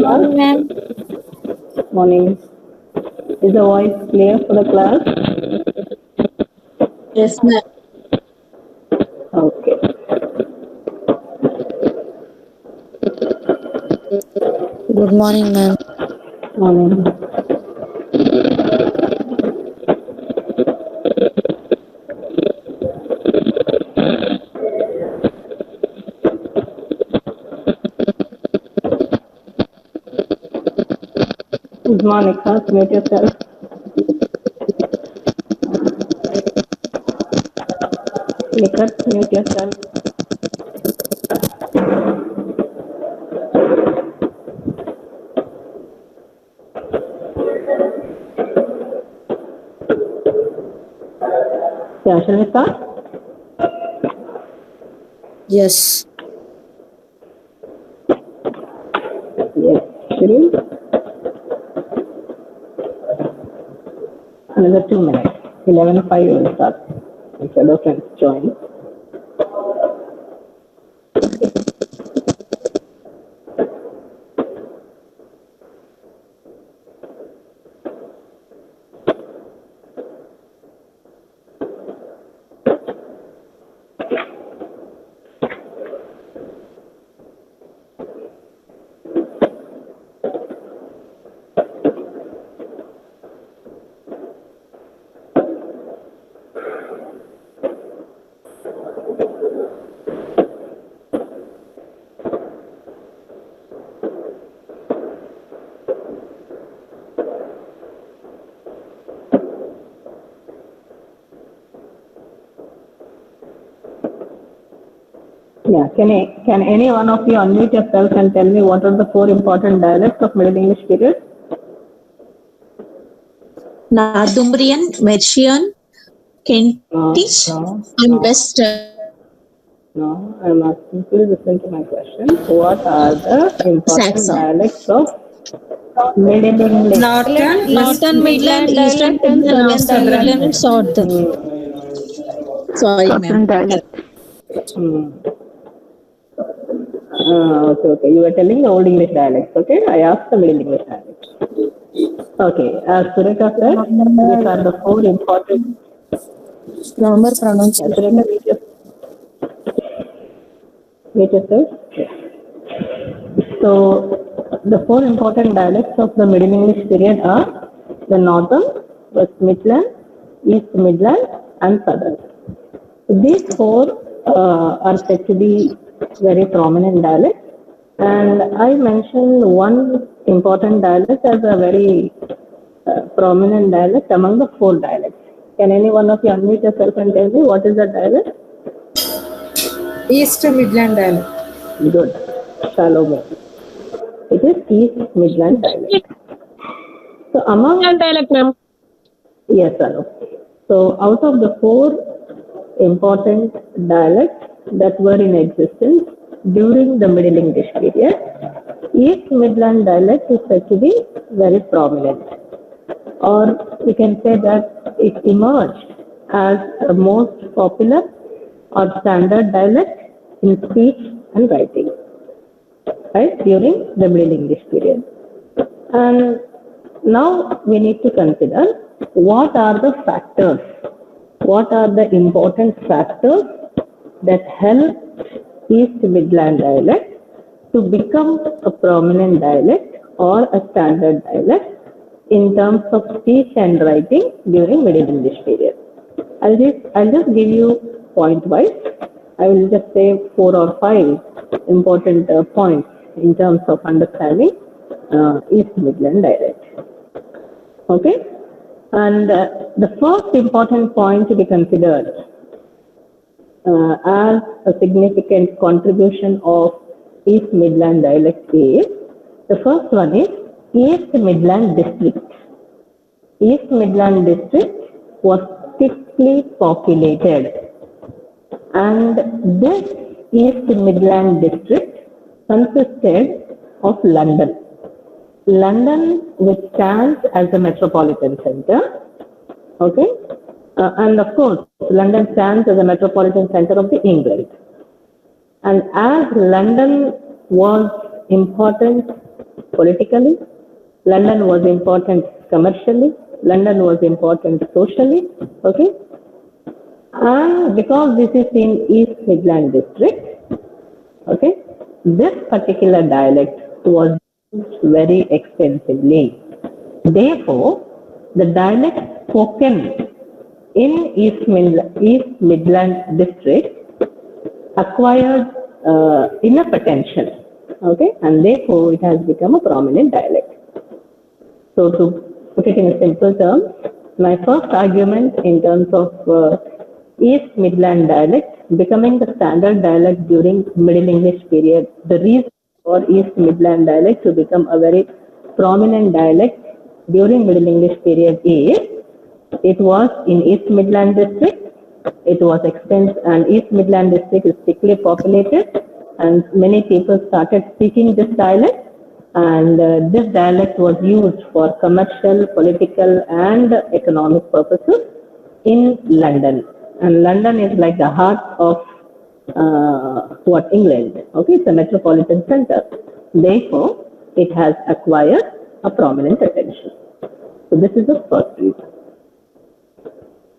class? morning, ma'am. Morning. Is the voice clear for the class? Yes, ma'am. Okay. Good morning, ma'am. Morning. Good morning, class. Mute yourself. Nikat, mute yourself. Yeah, shall we start? Yes. Yes. Shireen? Another 2 minutes. 11:05 we will start. If other friends join. Yeah, can any one of you unmute yourself and tell me what are the 4 important dialects of Middle English period? Northumbrian, Mercian, Kentish, and Western. No, I'm asking, please listen to my question. What are the important Saxon. dialects of Middle English? Northern Midland, Eastern Midland, and Southern and Southern. Sorry, ma'am. Okay. You were telling the Old English dialects, okay? I asked the Middle English dialects. Okay, as Sureka said, these are the 4 important. Grammar pronunciation. Sureka, wait yourself. So, the 4 important dialects of the Middle English period are the Northern, West Midland, East Midland, and Southern. These 4 are said to be very prominent dialects, and I mentioned one important dialect as a very prominent dialect among the 4 dialects. Can any one of you unmute yourself and tell me what is that dialect? East Midland dialect. Good. Salome. It is East Midland dialect. So among dialect, ma'am. Yes, Salome. So out of the 4 important dialects that were in existence during the Middle English period, East Midland dialect is said to be very prominent, or we can say that it emerged as the most popular or standard dialect in speech and writing, right, during the Middle English period. And now we need to consider what are the factors, what are the important factors that help East Midland dialect to become a prominent dialect or a standard dialect in terms of speech and writing during Middle English period. I'll just give you point wise. I will just say 4 or 5 important points in terms of understanding East Midland dialect. Okay, and the first important point to be considered as a significant contribution of East Midland dialect is, the first one is East Midland district. East Midland district was thickly populated, and this East Midland district consisted of London. London, which stands as a metropolitan center, okay, and of course, London stands as a metropolitan center of the England. And as London was important politically, London was important commercially, London was important socially, okay? And because this is in East Midland district, okay, this particular dialect was used very extensively. Therefore, the dialect spoken in East Midland district acquired enough attention, okay, and therefore it has become a prominent dialect. So to put it in simple terms, my first argument in terms of East Midland dialect becoming the standard dialect during Middle English period, the reason for East Midland dialect to become a very prominent dialect during Middle English period is it was in East Midland district, it was extensive, and East Midland district is thickly populated, and many people started speaking this dialect, and this dialect was used for commercial, political, and economic purposes in London. And London is like the heart of England. Okay, it's a metropolitan center. Therefore, it has acquired a prominent attention. So this is the first reason.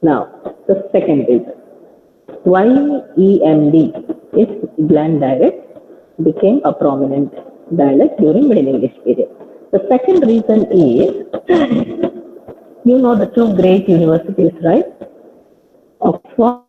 Now, the second reason why EMD, East Midland dialect, became a prominent dialect during Middle English period. The second reason is, you know the two great universities, right? Oxford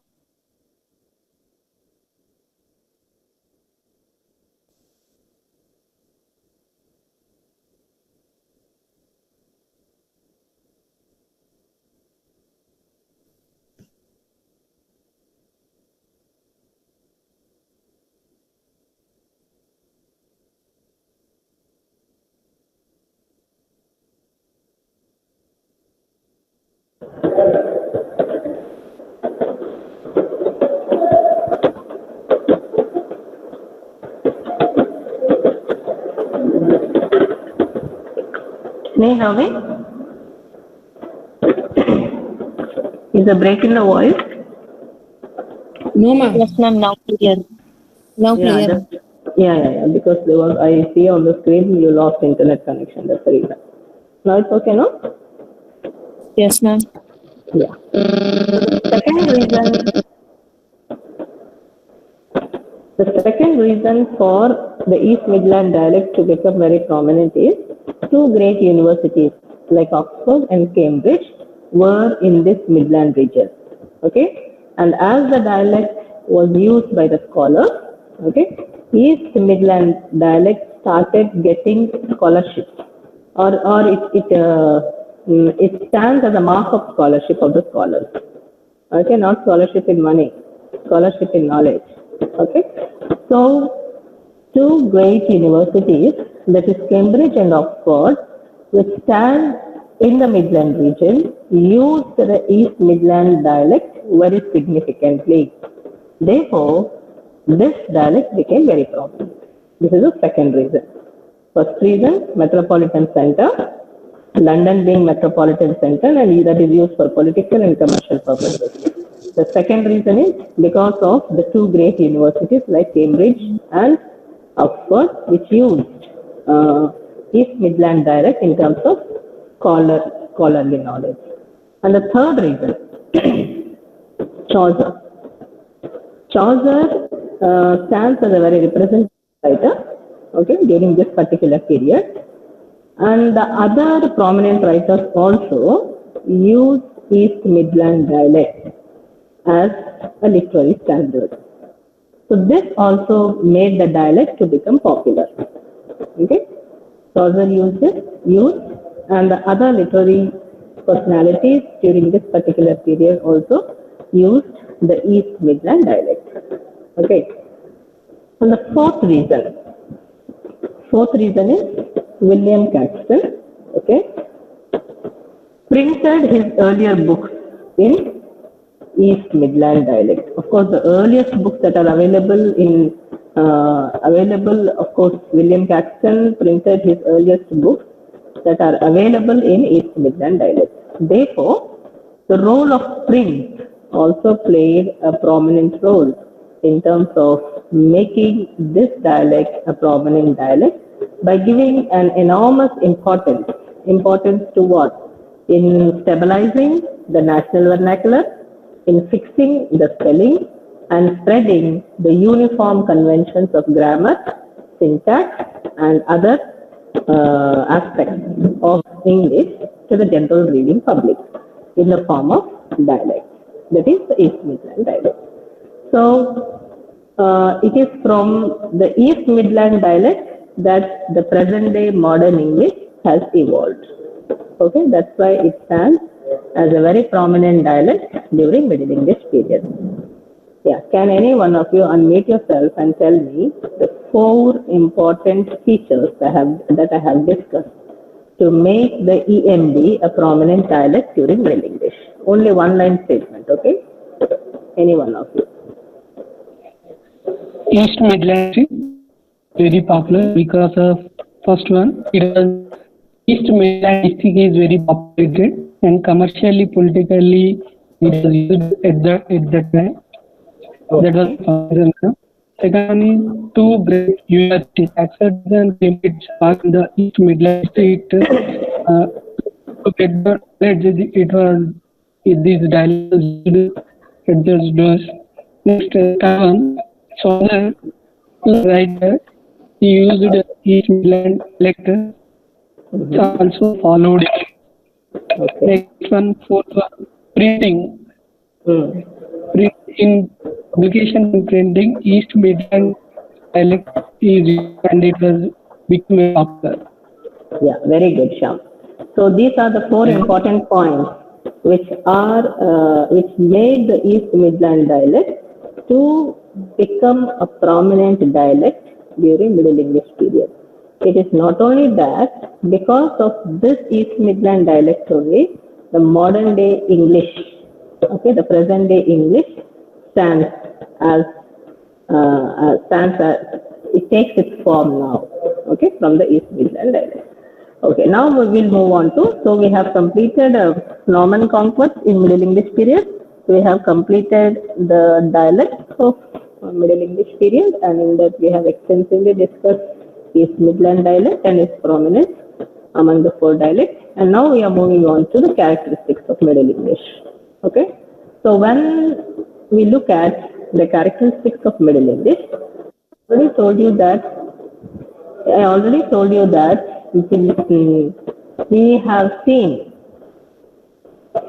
Sneha, is a break in the voice? No, ma'am. Yes, ma'am. Now clear. Now clear. Yeah. Because there was, I see on the screen you lost internet connection. That's the reason. Now it's okay, no? Yes, ma'am. Yeah. The second reason for the East Midland dialect to become very prominent is two great universities like Oxford and Cambridge were in this Midland region. Okay, and as the dialect was used by the scholars, okay, East Midland dialect started getting scholarships, or it stands as a mark of scholarship of the scholars. Okay, not scholarship in money, scholarship in knowledge. Okay, so two great universities, that is Cambridge and Oxford, which stand in the Midland region, used the East Midland dialect very significantly. Therefore, this dialect became very prominent. This is the second reason. First reason, metropolitan center, London being metropolitan center, and that is used for political and commercial purposes. The second reason is because of the two great universities like Cambridge and Oxford, which used East Midland dialect in terms of scholarly knowledge. And the third reason, Chaucer. Chaucer stands as a very representative writer, okay, during this particular period. And the other prominent writers also use East Midland dialect as a literary standard. So this also made the dialect to become popular. Okay, Chaucer used, and the other literary personalities during this particular period also used the East Midland dialect. Okay, and the fourth reason is William Caxton. Okay, printed his earlier books in East Midland dialect. Of course, the earliest books that are available, of course, William Caxton printed his earliest books that are available in East Midland dialect. Therefore, the role of print also played a prominent role in terms of making this dialect a prominent dialect by giving an enormous importance to what? In stabilizing the national vernacular, in fixing the spelling, and spreading the uniform conventions of grammar, syntax, and other aspects of English to the general reading public in the form of dialect. That is the East Midland dialect. So, it is from the East Midland dialect that the present day modern English has evolved. Okay, that's why it stands as a very prominent dialect during Middle English period. Yeah, can any one of you unmute yourself and tell me the 4 important features that I have discussed to make the EMD a prominent dialect during Middle English? Only one line statement, okay? Any one of you. East Midlands is very popular because of first one, East Midland district is very populated and commercially, politically it was used at that time. That was one. Second one is 2 great universities, Oxford and Cambridge are in the East Midland district. It was these dialogues at those doors. Next, third one, Solar writer, he used East Midland lecture, also followed it. Okay. Next one, fourth one, printing. In publication and printing, East Midland dialect is used and it was become popular. Yeah, very good, Shyam. So these are the 4 important points which made the East Midland dialect to become a prominent dialect during Middle English period. It is not only that, because of this East Midland dialect only, the modern day English, okay, the present day English stands as it takes its form now, okay, from the East Midland dialect. Okay, now we will move on to, so we have completed Norman conquest in Middle English period. We have completed the dialects of Middle English period, and in that we have extensively discussed East Midland dialect and its prominence among the 4 dialects. And now we are moving on to the characteristics of Middle English. Okay, so when we look at the characteristics of Middle English, I already told you that we have seen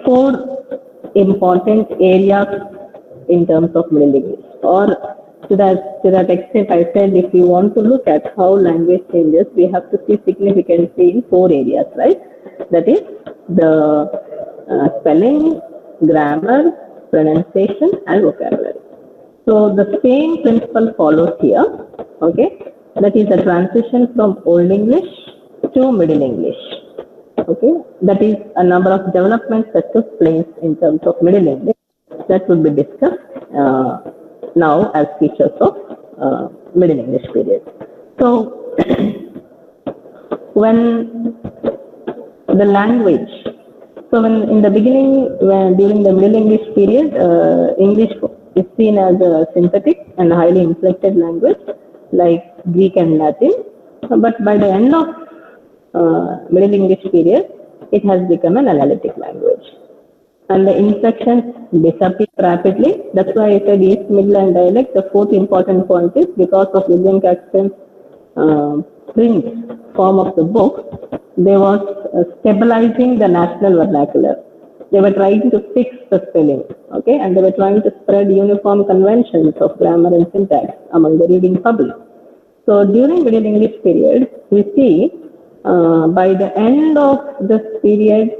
4 important areas in terms of Middle English. Or to that extent, I said if we want to look at how language changes, we have to see significantly in 4 areas, right? That is the spelling, grammar, pronunciation, and vocabulary. So the same principle follows here, okay? That is the transition from Old English to Middle English. Okay, that is a number of developments that took place in terms of Middle English that will be discussed now as features of Middle English period. So, when the language, so when in the beginning, during the Middle English period, English is seen as a synthetic and highly inflected language like Greek and Latin, but by the end of Middle English period, it has become an analytic language. And the inflections disappear rapidly. That's why I said East Midland dialect. The 4th important point is because of William Caxton's print form of the book, they was stabilizing the national vernacular. They were trying to fix the spelling, okay, and they were trying to spread uniform conventions of grammar and syntax among the reading public. So during Middle English period, we see by the end of this period,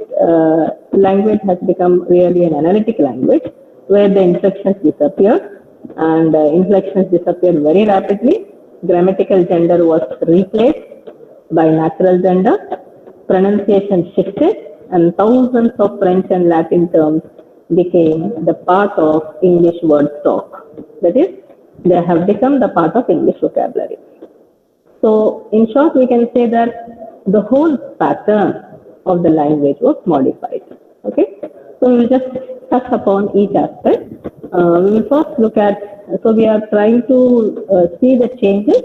language has become really an analytic language where the inflections disappeared and inflections disappeared very rapidly. Grammatical gender was replaced by natural gender. Pronunciation shifted and thousands of French and Latin terms became the part of English word stock. That is, they have become the part of English vocabulary. So, in short, we can say that the whole pattern of the language was modified. Okay, so we will just touch upon each aspect. We will first look at, so we are trying to see the changes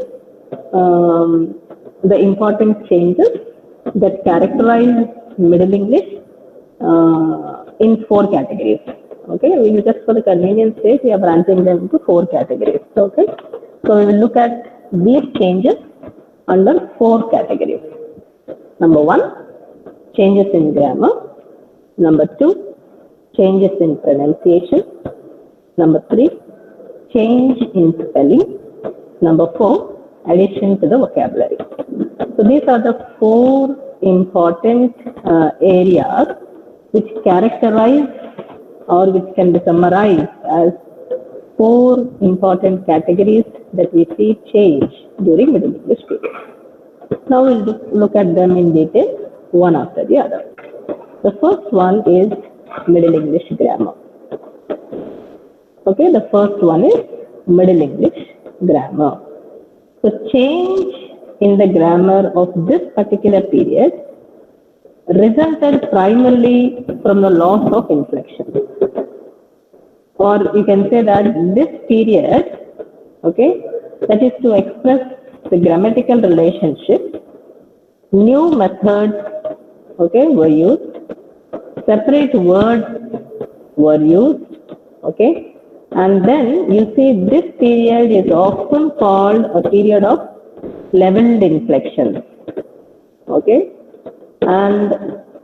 the important changes that characterize Middle English in 4 categories. Okay, we will just for the convenience sake, we are branching them into 4 categories. Okay, so we will look at these changes under 4 categories. Number 1, changes in grammar. Number 2, changes in pronunciation. Number 3, change in spelling. Number 4, addition to the vocabulary. So these are the 4 important areas which characterize or which can be summarized as 4 important categories that we see change during Middle English period. Now we'll look at them in detail, one after the other. The first one is Middle English grammar. Okay, the first one is Middle English grammar. So change in the grammar of this particular period resulted primarily from the loss of inflection. Or you can say that this period, okay, that is to express the grammatical relationship, new methods, okay, were used, separate words were used, okay, and then you see this period is often called a period of leveled inflection, okay, and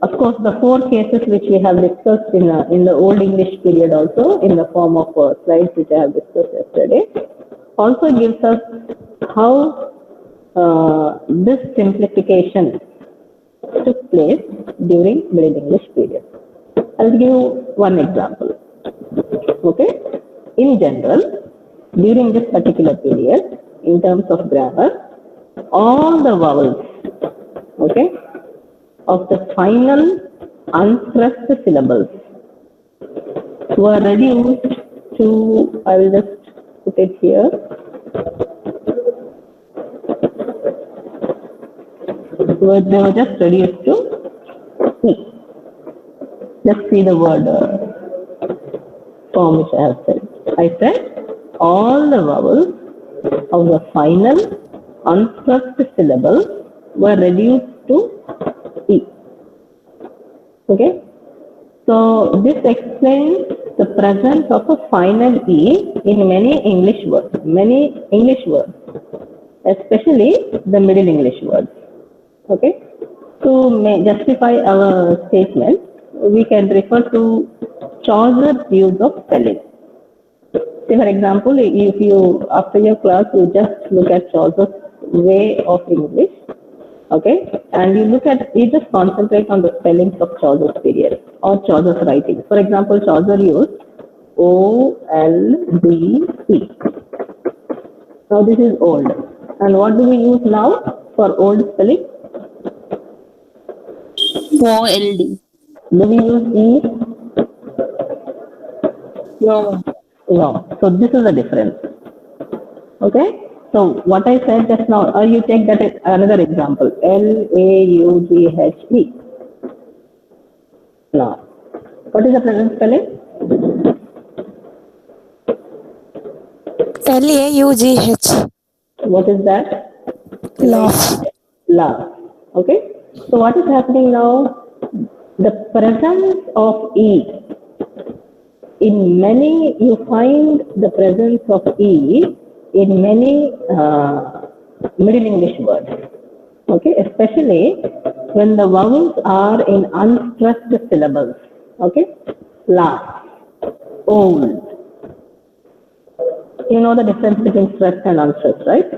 of course the 4 cases which we have discussed in the Old English period also in the form of slides which I have discussed yesterday also gives us how this simplification took place during Middle English period. I'll give you one example. Okay, in general, during this particular period, in terms of grammar, all the vowels, okay, of the final unstressed syllables were reduced to, I will just put it here, they were just reduced to E. Let's see the word form which I have said. I said all the vowels of the final unstressed syllables were reduced to E. Okay, so this explains the presence of a final E in many English words, especially the Middle English words. Okay, to justify our statement, we can refer to Chaucer's use of spelling. Say for example, if you after your class you just look at Chaucer's way of English, okay, and you just concentrate on the spellings of Chaucer's period or Chaucer's writing. For example, Chaucer used O-L-D-E. Now this is old, and what do we use now for old spelling? OLD. Do we use E? No. No. So this is the difference. Okay. So what I said just now, or you take that another example, L-A-U-G-H-E. Now, what is the present spelling? L-A-U-G-H. What is that? Laugh. Laugh. Okay. So what is happening now? The presence of E. In many, you find the presence of E in many Middle English words. Okay, especially when the vowels are in unstressed syllables. Okay, laugh, old. You know the difference between stressed and unstressed, right?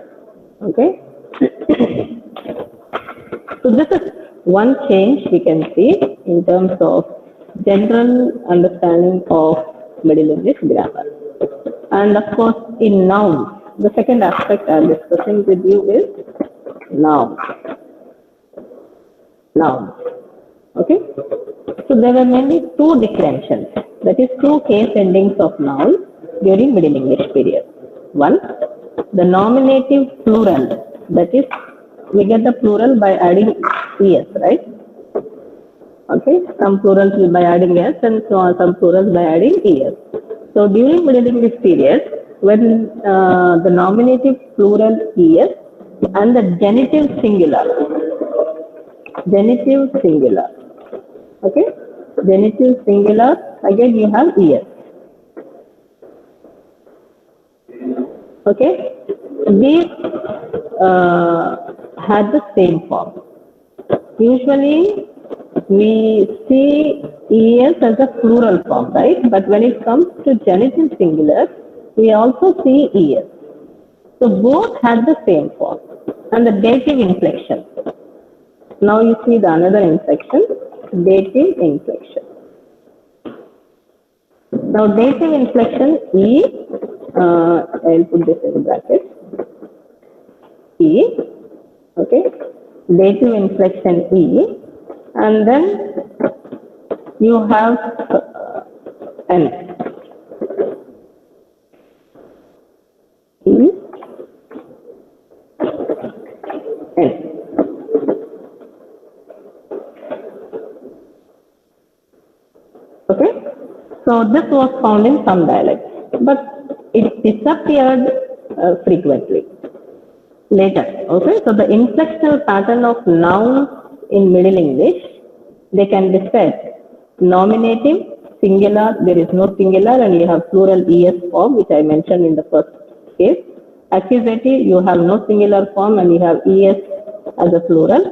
Okay. So this is one change we can see in terms of general understanding of Middle English grammar. And of course, in nouns, the second aspect I am discussing with you is nouns. Nouns. Okay? So there were mainly 2 declensions, that is 2 case endings of nouns during Middle English period. One, the nominative plural, that is, we get the plural by adding es, right? Okay, some plurals will by adding s and so on, some plurals by adding es. So during Middle English period, when the nominative plural es and the genitive singular. Genitive singular. Okay? Genitive singular, again you have es. Okay? These had the same form. Usually we see es as a plural form, right? But when it comes to genitive singular, we also see es. So both had the same form. And the dative inflection. Now you see the another inflection, dative inflection. Now dative inflection E, I'll put this in brackets, E, okay, dative inflection E, and then you have N. E, N. Okay, so this was found in some dialects, but it disappeared frequently later. Okay, so the inflectional pattern of nouns in Middle English, they can be said nominative, singular, there is no singular, and you have plural es form, which I mentioned in the first case. Accusative, you have no singular form and you have es as a plural.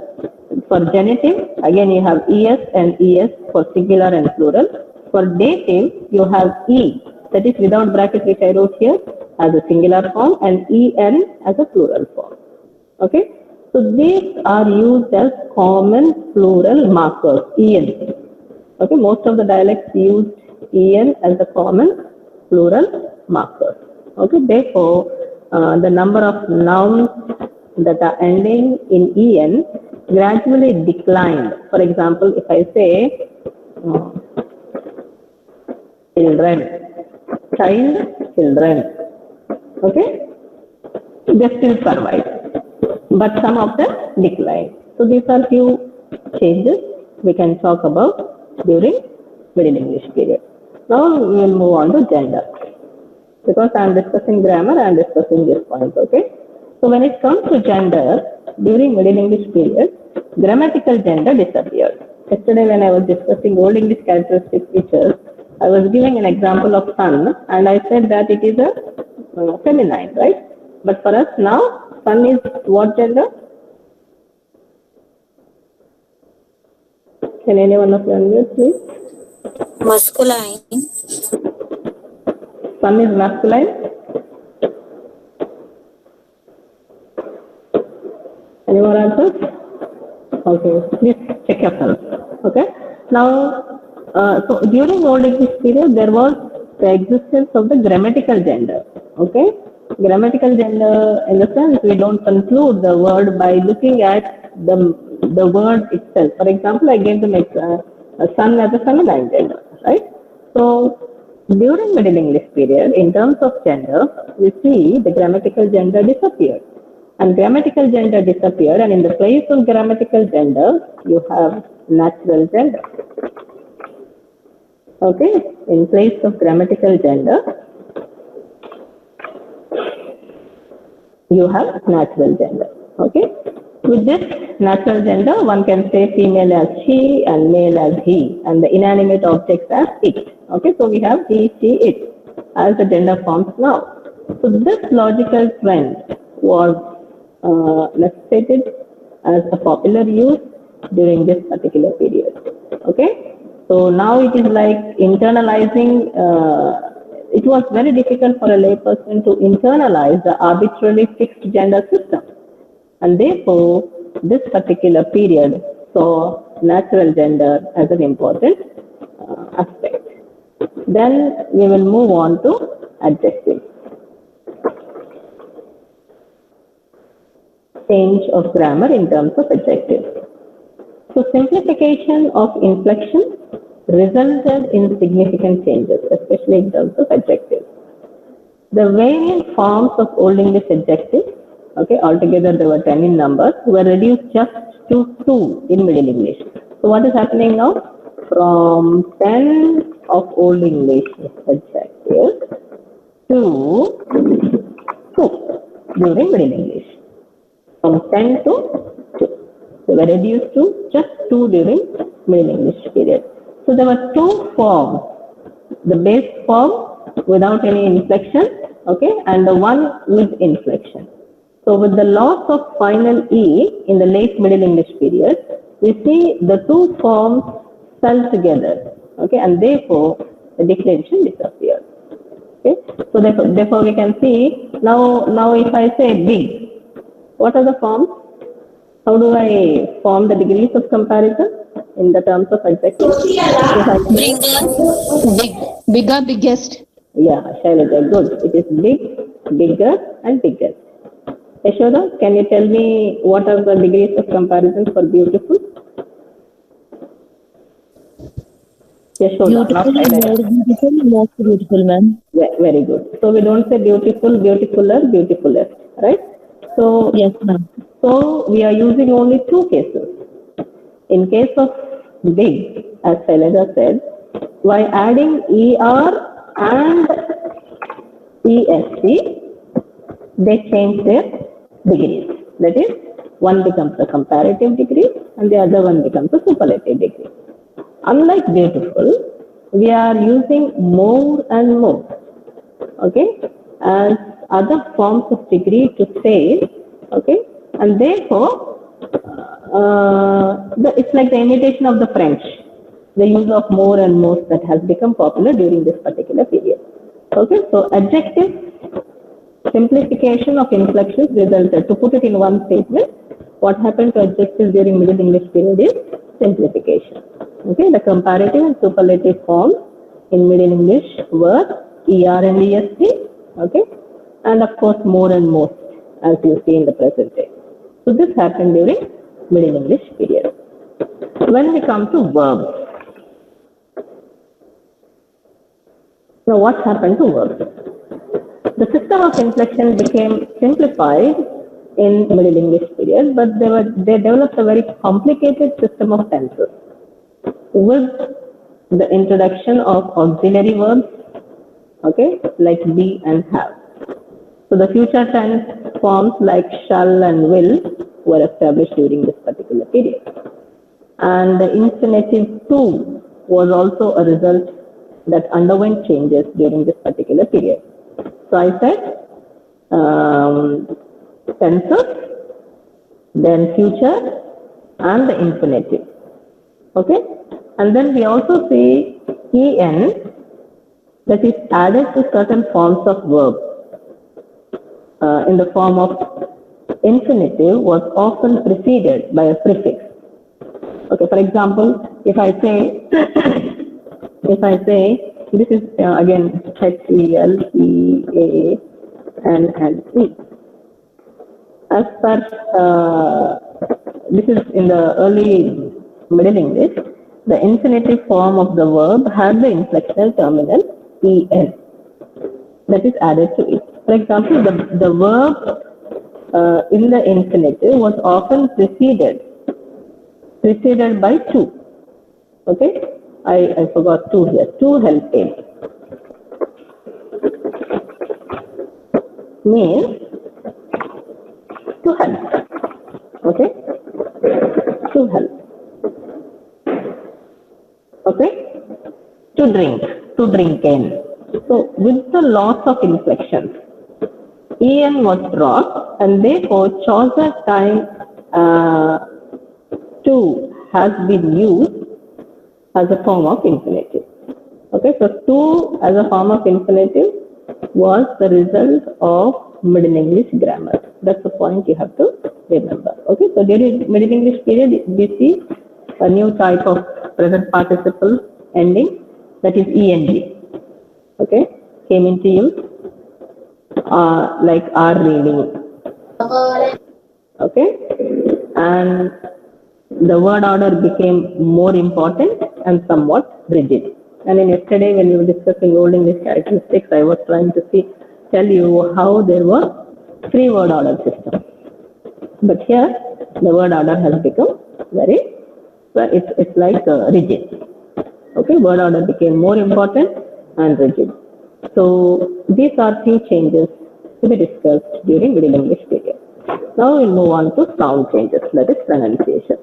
For genitive, again you have es and es for singular and plural. For dative, you have e, that is without bracket, which I wrote here, as a singular form, and en as a plural form. Okay, so these are used as common plural markers, en. Okay, most of the dialects use en as a common plural marker. Okay, therefore, the number of nouns that are ending in en gradually declined. For example, if I say children, child, children, okay, they still survive, but some of them decline. So these are few changes we can talk about during Middle English period. Now we will move on to gender. Because I am discussing grammar, I am discussing this point, okay? So when it comes to gender, during Middle English period, grammatical gender disappeared. Yesterday when I was discussing Old English characteristic features, I was giving an example of sun, and I said that it is a feminine, right? But for us now, sun is what gender? Can anyone of you unmute, please? Masculine. Sun is masculine. Any more answers? Okay, please check yourself. Okay. Now, so during Old English period, there was the existence of the grammatical gender. Okay. Grammatical gender, in the sense, we don't conclude the word by looking at the word itself. For example, I gave them a son as a feminine gender, right? So during Middle English period, in terms of gender, we see the grammatical gender disappeared. And grammatical gender disappeared, and in the place of grammatical gender, you have natural gender. Okay, in place of grammatical gender, you have natural gender. Okay, with this natural gender, one can say female as she and male as he, and the inanimate objects as it. Okay, so we have he, she, it as the gender forms now. So this logical trend was necessitated as a popular use during this particular period. Okay, so now it is like internalizing. It was very difficult for a layperson to internalize the arbitrarily fixed gender system, and therefore this particular period saw natural gender as an important aspect. Then we will move on to adjectives. Change of grammar in terms of adjectives. So simplification of inflection resulted in significant changes, especially in terms of adjectives. The variant forms of Old English adjectives, okay, altogether there were 10 in number, were reduced just to 2 in Middle English. So what is happening now? From 10 of Old English adjectives to 2 during Middle English. from 10 to 2. They were reduced to just 2 during Middle English period. So there were 2 forms, the base form without any inflection, okay, and the one with inflection. So with the loss of final E in the late Middle English period, we see the 2 forms fell together, okay, and therefore the declension disappeared. Okay, so therefore we can see now if I say big, what are the forms? How do I form the degrees of comparison in the terms of adjectives? Bigger, biggest. Yeah, Shailaja, good. It is big, bigger, and biggest. Yashoda, can you tell me what are the degrees of comparison for beautiful? Yashoda, not Beautiful, Shailaja. more beautiful, most beautiful, ma'am. Very good. So we don't say beautiful, beautifuler, beautifulest, right? So Yes, ma'am. So we are using only 2 cases. In case of big, as Shailaja said, by adding ER and EST, they change their degrees. That is, one becomes a comparative degree and the other one becomes a superlative degree. Unlike beautiful, we are using more and more, okay, as other forms of degree to say, okay, and therefore, it's like the imitation of the French, the use of more and most that has become popular during this particular period. Okay, so adjective simplification of inflections resulted. To put it in one statement, what happened to adjectives during Middle English period is simplification. Okay, the comparative and superlative forms in Middle English were ER and EST, okay, and of course more and most, as you see in the present day. So this happened during Middle English period. When we come to verbs, now what happened to verbs? The system of inflection became simplified in Middle English period, but they developed a very complicated system of tenses with the introduction of auxiliary verbs, okay, like be and have. So the future tense forms like shall and will were established during this particular period. And the infinitive to was also a result that underwent changes during this particular period. So I said tenses, then future, and the infinitive. Okay? And then we also see en that is added to certain forms of verb in the form of infinitive was often preceded by a prefix. Okay, for example, if I say this is again HELPANNE. As per this is in the early Middle English, the infinitive form of the verb had the inflectional terminal en that is added to it. For example, the verb in the infinitive was often preceded by to. Okay, I forgot to here. To help him means to help. Okay, to help. Okay, to drink in. So with the loss of inflections, en was dropped, and therefore Chaucer time to has been used as a form of infinitive. Okay, so to as a form of infinitive was the result of Middle English grammar. That's the point you have to remember. Okay, so during Middle English period, we see a new type of present participle ending, that is eng. Okay, came into use like are reading. Okay, and the word order became more important and somewhat rigid. And in yesterday, when we were discussing Old English characteristics, I was trying to tell you how there were 3 word order systems. But here, the word order has become it's like rigid. Okay, word order became more important and rigid. So these are few changes to be discussed during Middle English period. Now we'll move on to sound changes, that is pronunciation.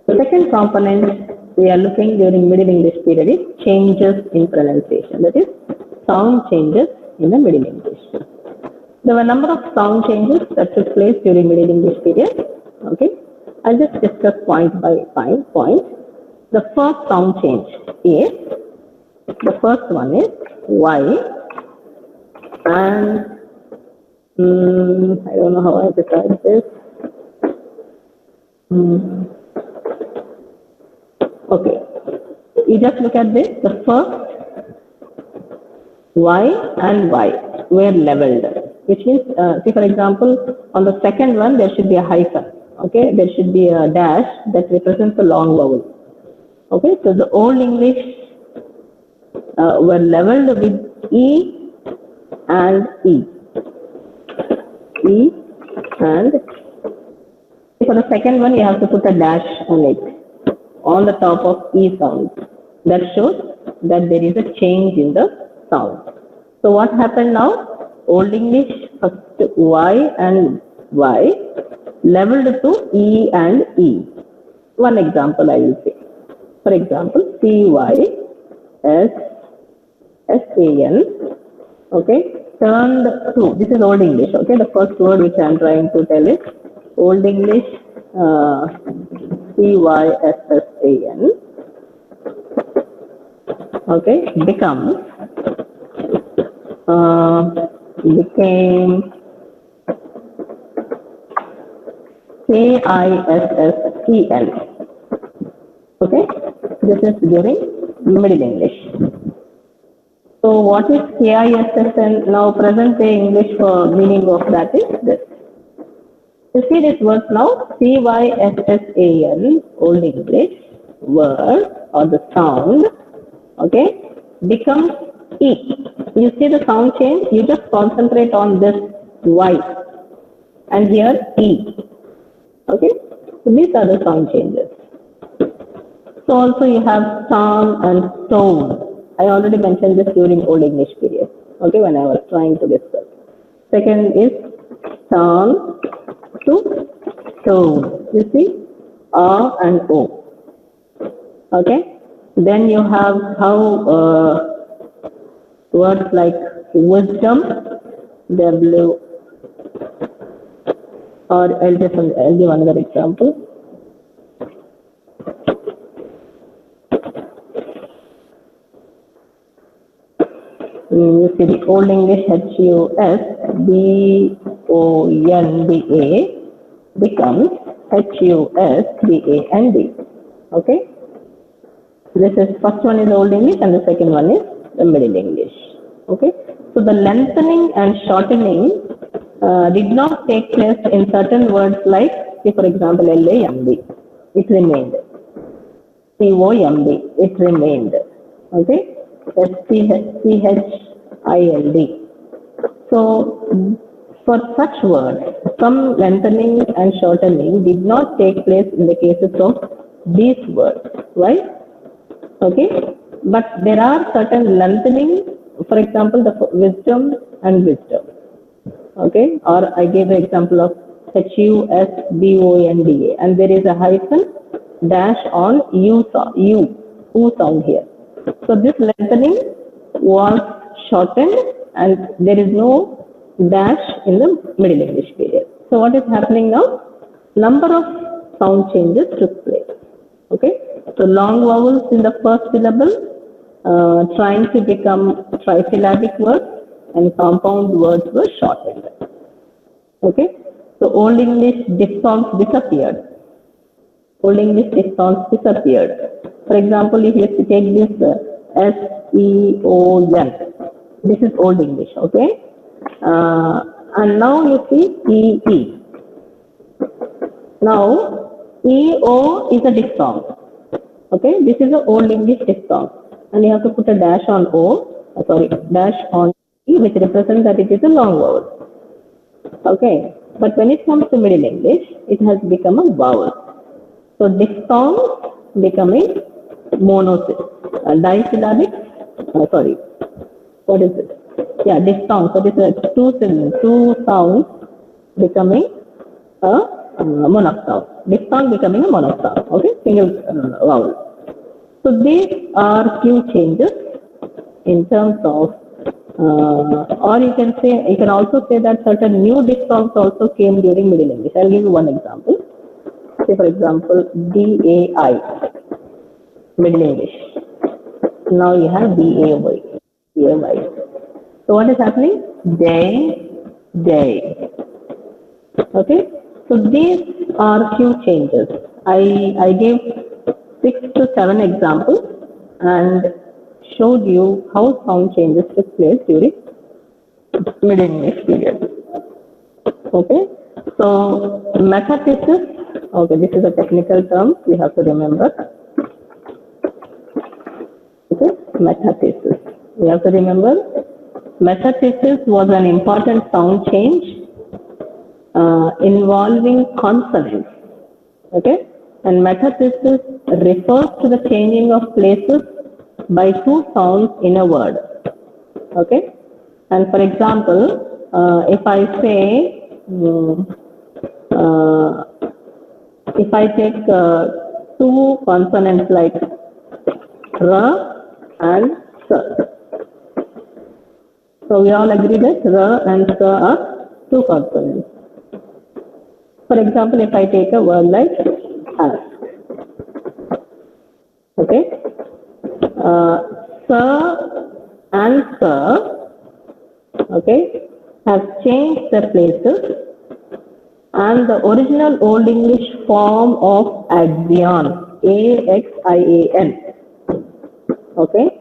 The second component we are looking during Middle English period is changes in pronunciation, that is sound changes in the Middle English. There were a number of sound changes that took place during Middle English period. Okay, I'll just discuss point by point. The first sound change is, the first one is Y, and I don't know how I decide this. Okay, you just look at this. The first Y and Y were leveled, which means, see for example, on the second one there should be a hyphen. Okay, there should be a dash that represents a long vowel. Okay, so the Old English were leveled with E and E. E and for the second one you have to put a dash on it, on the top of E sound. That shows that there is a change in the sound. So what happened now? Old English first Y and Y leveled to E and E. One example I will say. For example, CYSSAN, okay, turned to, this is Old English, okay, the first word which I am trying to tell is Old English, CYSSAN, okay, becomes, became KISSEN, okay, this is during Middle English. So what is KISSN? Now present day English for meaning of that is this. You see this word now, CYSSAN, Old English word or the sound, okay, becomes E. You see the sound change, you just concentrate on this Y and here E. Okay, so these are the sound changes. So also you have storm and stone. I already mentioned this during Old English period, okay, when I was trying to discuss. Second is storm to stone. You see, A and O. Okay, then you have how words like wisdom, W, or I'll give another example. You see the Old English HUSBONDA becomes HUSBAND. Okay, this is first one is Old English and the second one is the Middle English. Okay, so the lengthening and shortening did not take place in certain words like, say for example, LAMB, it remained. COMB, it remained. Okay, SCHILD. So for such words, some lengthening and shortening did not take place in the cases of these words. Why? Okay, but there are certain lengthening, for example, the wisdom and wisdom. Okay, or I gave the example of HUSBONDA, and there is a hyphen dash on U sound here. So this lengthening was shortened and there is no dash in the Middle English period. So what is happening now? Number of sound changes took place. Okay, so long vowels in the first syllable trying to become trisyllabic words and compound words were shortened. Okay, so Old English diphthongs disappeared. Old English diphthongs disappeared. For example, if you take this SEON, this is Old English, okay? And now you see EE. Now, EO is a diphthong, okay? This is an Old English diphthong. And you have to put a dash on dash on E, which represents that it is a long vowel. Okay, but when it comes to Middle English, it has become a vowel. So diphthongs becoming monosyllabic, disyllabic, what is it? Yeah, diphthong. So this is two sounds becoming a monophthong. Diphthong becoming a monophthong. Okay, single vowel. So these are few changes in terms of, or you can also say that certain new diphthongs also came during Middle English. I'll give you one example. Say for example, DAI, Middle English. Now you have DAY. So what is happening? Day. Okay. So these are few changes. I gave 6 to 7 examples and showed you how sound changes took place during Middle English period. Okay. So metathesis. Okay, this is a technical term we have to remember. Okay, metathesis. We have to remember metathesis was an important sound change involving consonants. Okay, and metathesis refers to the changing of places by two sounds in a word. Okay, and for example, if I say, if I take two consonants like R and S. So we all agree that R and S are two consonants. For example, if I take a word like ask. Okay. Sir and sir, okay, have changed their places, and the original Old English form of axion, A-X-I-A-N. Okay.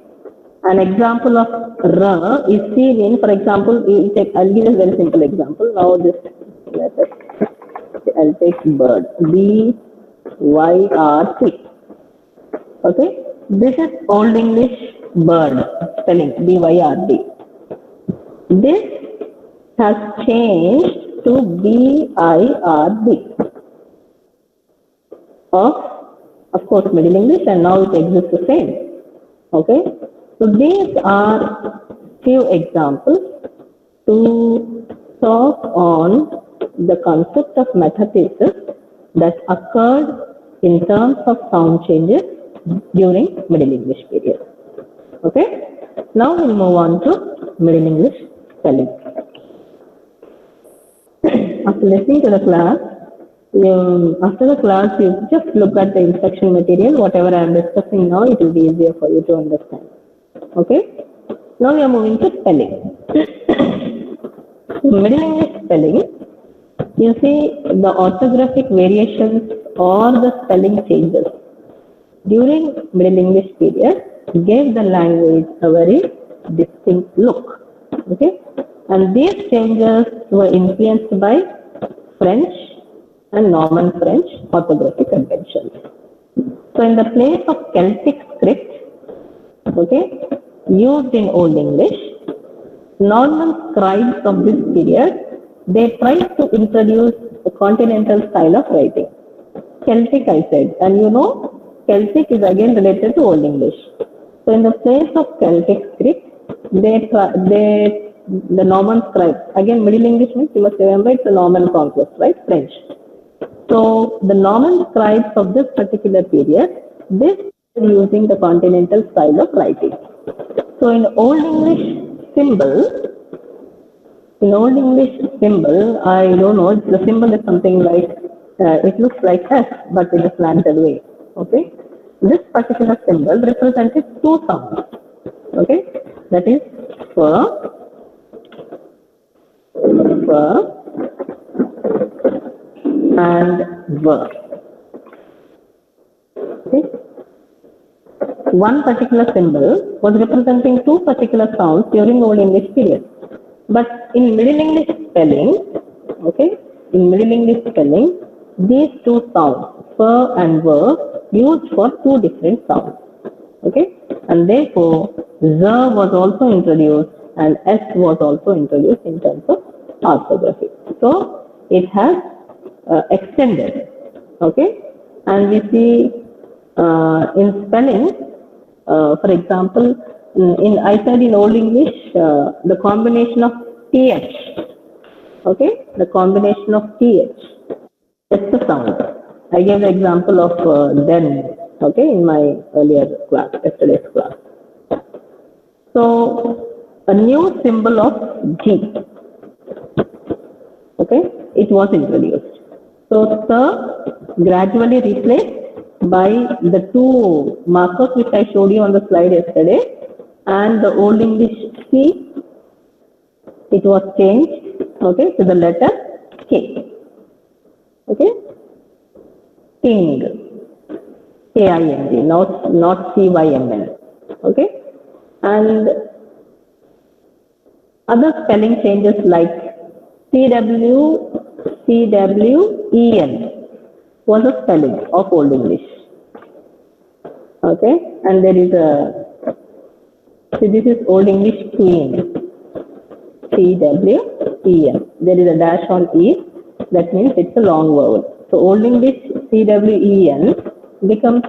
An example of R is seen in, for example, I'll give a very simple example. Now this letter, I'll take bird, B-Y-R-T. Okay. This is Old English bird spelling, B-Y-R-D. This has changed to B-I-R-D of course, Middle English, and now it exists the same. Okay. So these are few examples to talk on the concept of metathesis that occurred in terms of sound changes during Middle English period. Okay. Now we'll move on to Middle English spelling. After listening to the class, after the class, you just look at the instruction material. Whatever I am discussing now, it will be easier for you to understand. Okay. Now we are moving to spelling. Middle English spelling, you see the orthographic variations or the spelling changes during Middle English period gave the language a very distinct look. Okay. And these changes were influenced by French and Norman French orthographic conventions. So in the place of Celtic script, okay, used in Old English, Norman scribes of this period, they tried to introduce a continental style of writing. Celtic, I said, and you know, Celtic is again related to Old English. So in the place of Celtic script, the Norman scribes, again Middle English means you must remember it's a Norman conquest, right? French. So the Norman scribes of this particular period, this is using the continental style of writing. So in Old English symbol, I don't know, the symbol is something like, it looks like S, but in a slanted way. Okay. This particular symbol represented two sounds. Okay. That is for and ver. Okay. One particular symbol was representing two particular sounds during Old English period. But in Middle English spelling, okay, these two sounds, fer and ver, used for two different sounds. Okay, and therefore, Z was also introduced and S was also introduced in terms of orthography. So it has extended. Okay, and we see in spelling, for example, I said in Old English, the combination of th, okay, the combination of th, it's the sound. I gave the example of then, okay, in my earlier class, yesterday's class. So a new symbol of G, okay, it was introduced. So sir gradually replaced by the two markers which I showed you on the slide yesterday, and the Old English C, it was changed, okay, to the letter K, okay, king, K-I-N-G, not C-Y-M-N, okay, and other spelling changes like C-W-E-N was a spelling of Old English, okay, and there is a, see, this is Old English Queen, C-W-E-N, there is a dash on E, that means it's a long vowel. So Old English C-W-E-N becomes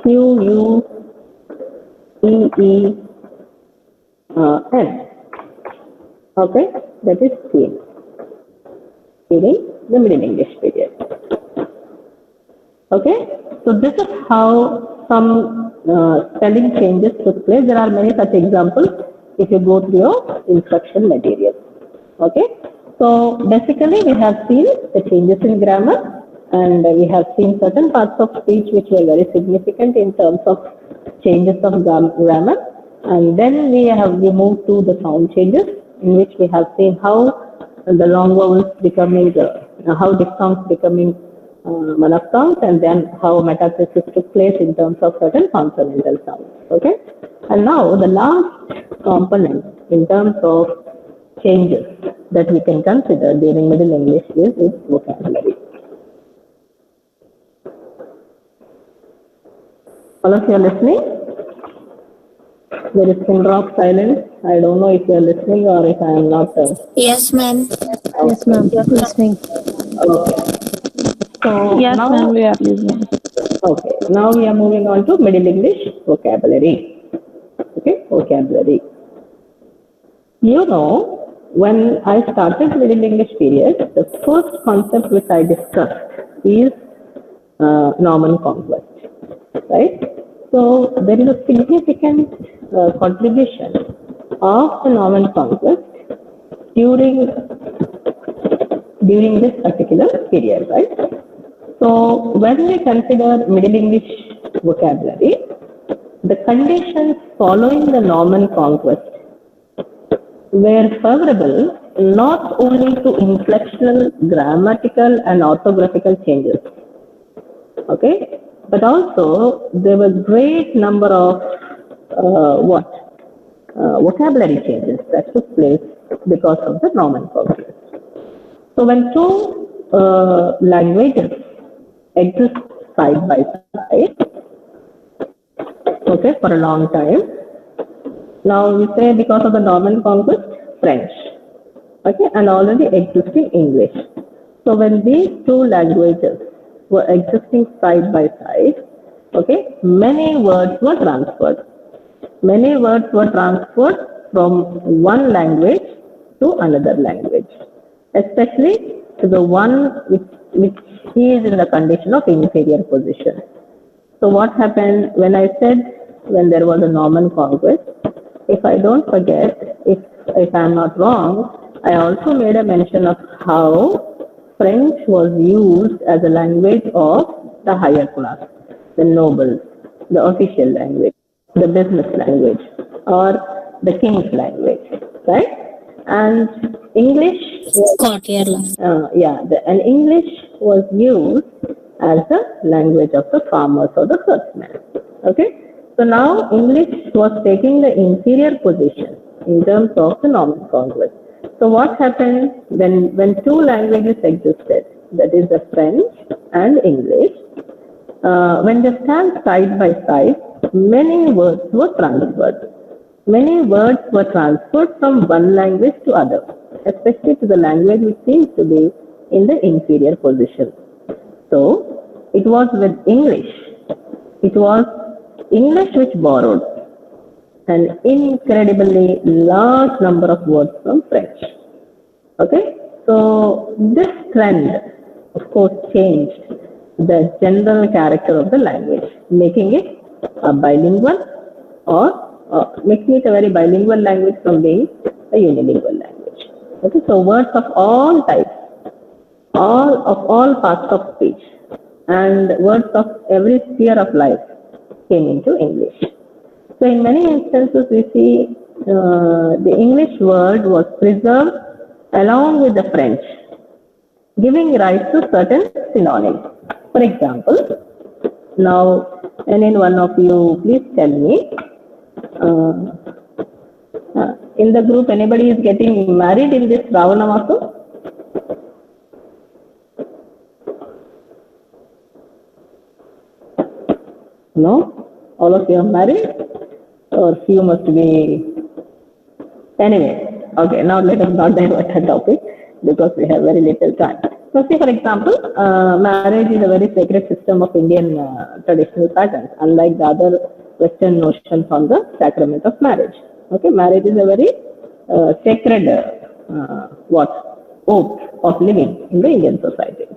Q-U-E-E-N, okay, that is Queen during the Middle English period. Okay, so this is how some spelling changes took place. There are many such examples if you go through your instruction material. Okay, so basically we have seen the changes in grammar, and we have seen certain parts of speech which were very significant in terms of changes of grammar, and then we moved to the sound changes, in which we have seen how the long vowels becoming how diphthongs becoming monophthongs, and then how metathesis took place in terms of certain consonantal sounds. Okay, and now the last component in terms of changes that we can consider during Middle English is its vocabulary. All of you are listening? There is pin drop silence. I don't know if you are listening or if I am not. Yes, ma'am. Okay. Yes, ma'am. We are listening. Okay. So Yes, now, ma'am. We are listening. okay. Now we are moving on to Middle English vocabulary. Okay, vocabulary. You know, when I started Middle English period, the first concept which I discussed is Norman conquest, right? So there is a significant contribution of the Norman conquest during this particular period, right? So when we consider Middle English vocabulary, the conditions following the Norman conquest were favorable not only to inflectional, grammatical and orthographical changes, okay, but also there were great number of vocabulary changes that took place because of the Norman conquest. So when two languages exist side by side, okay, for a long time, now we say because of the Norman conquest, French, okay, and already existing English. So when these two languages were existing side by side, okay, many words were transferred. Many words were transferred from one language to another language, especially to the one which is in the condition of inferior position. So what happened when I said when there was a Norman conquest? If I don't forget, if I am not wrong, I also made a mention of how French was used as a language of the higher class, the nobles, the official language, the business language, or the king's language, right? And English, and English was used as the language of the farmers or the herdsmen. Okay, so now English was taking the inferior position in terms of the Norman conquest. So what happened when two languages existed, that is the French and English, when they stand side by side, many words were transferred. Many words were transferred from one language to other, especially to the language which seems to be in the inferior position. So it was with English. It was English which borrowed, an incredibly large number of words from French. Okay, so this trend, of course, changed the general character of the language, making it a bilingual or making it a very bilingual language from being a unilingual language. Okay, so words of all types, all parts of speech, and words of every sphere of life came into English. So in many instances, we see the English word was preserved along with the French, giving rise to certain synonyms. For example, now, any one of you, please tell me, in the group, anybody is getting married in this Ravana Masu? No? All of you are married? Or few must be... Anyway, okay, now let us not divert the topic because we have very little time. So, say for example, marriage is a very sacred system of Indian traditional patterns, unlike the other Western notions on the sacrament of marriage. Okay, marriage is a very sacred oath of living in the Indian society.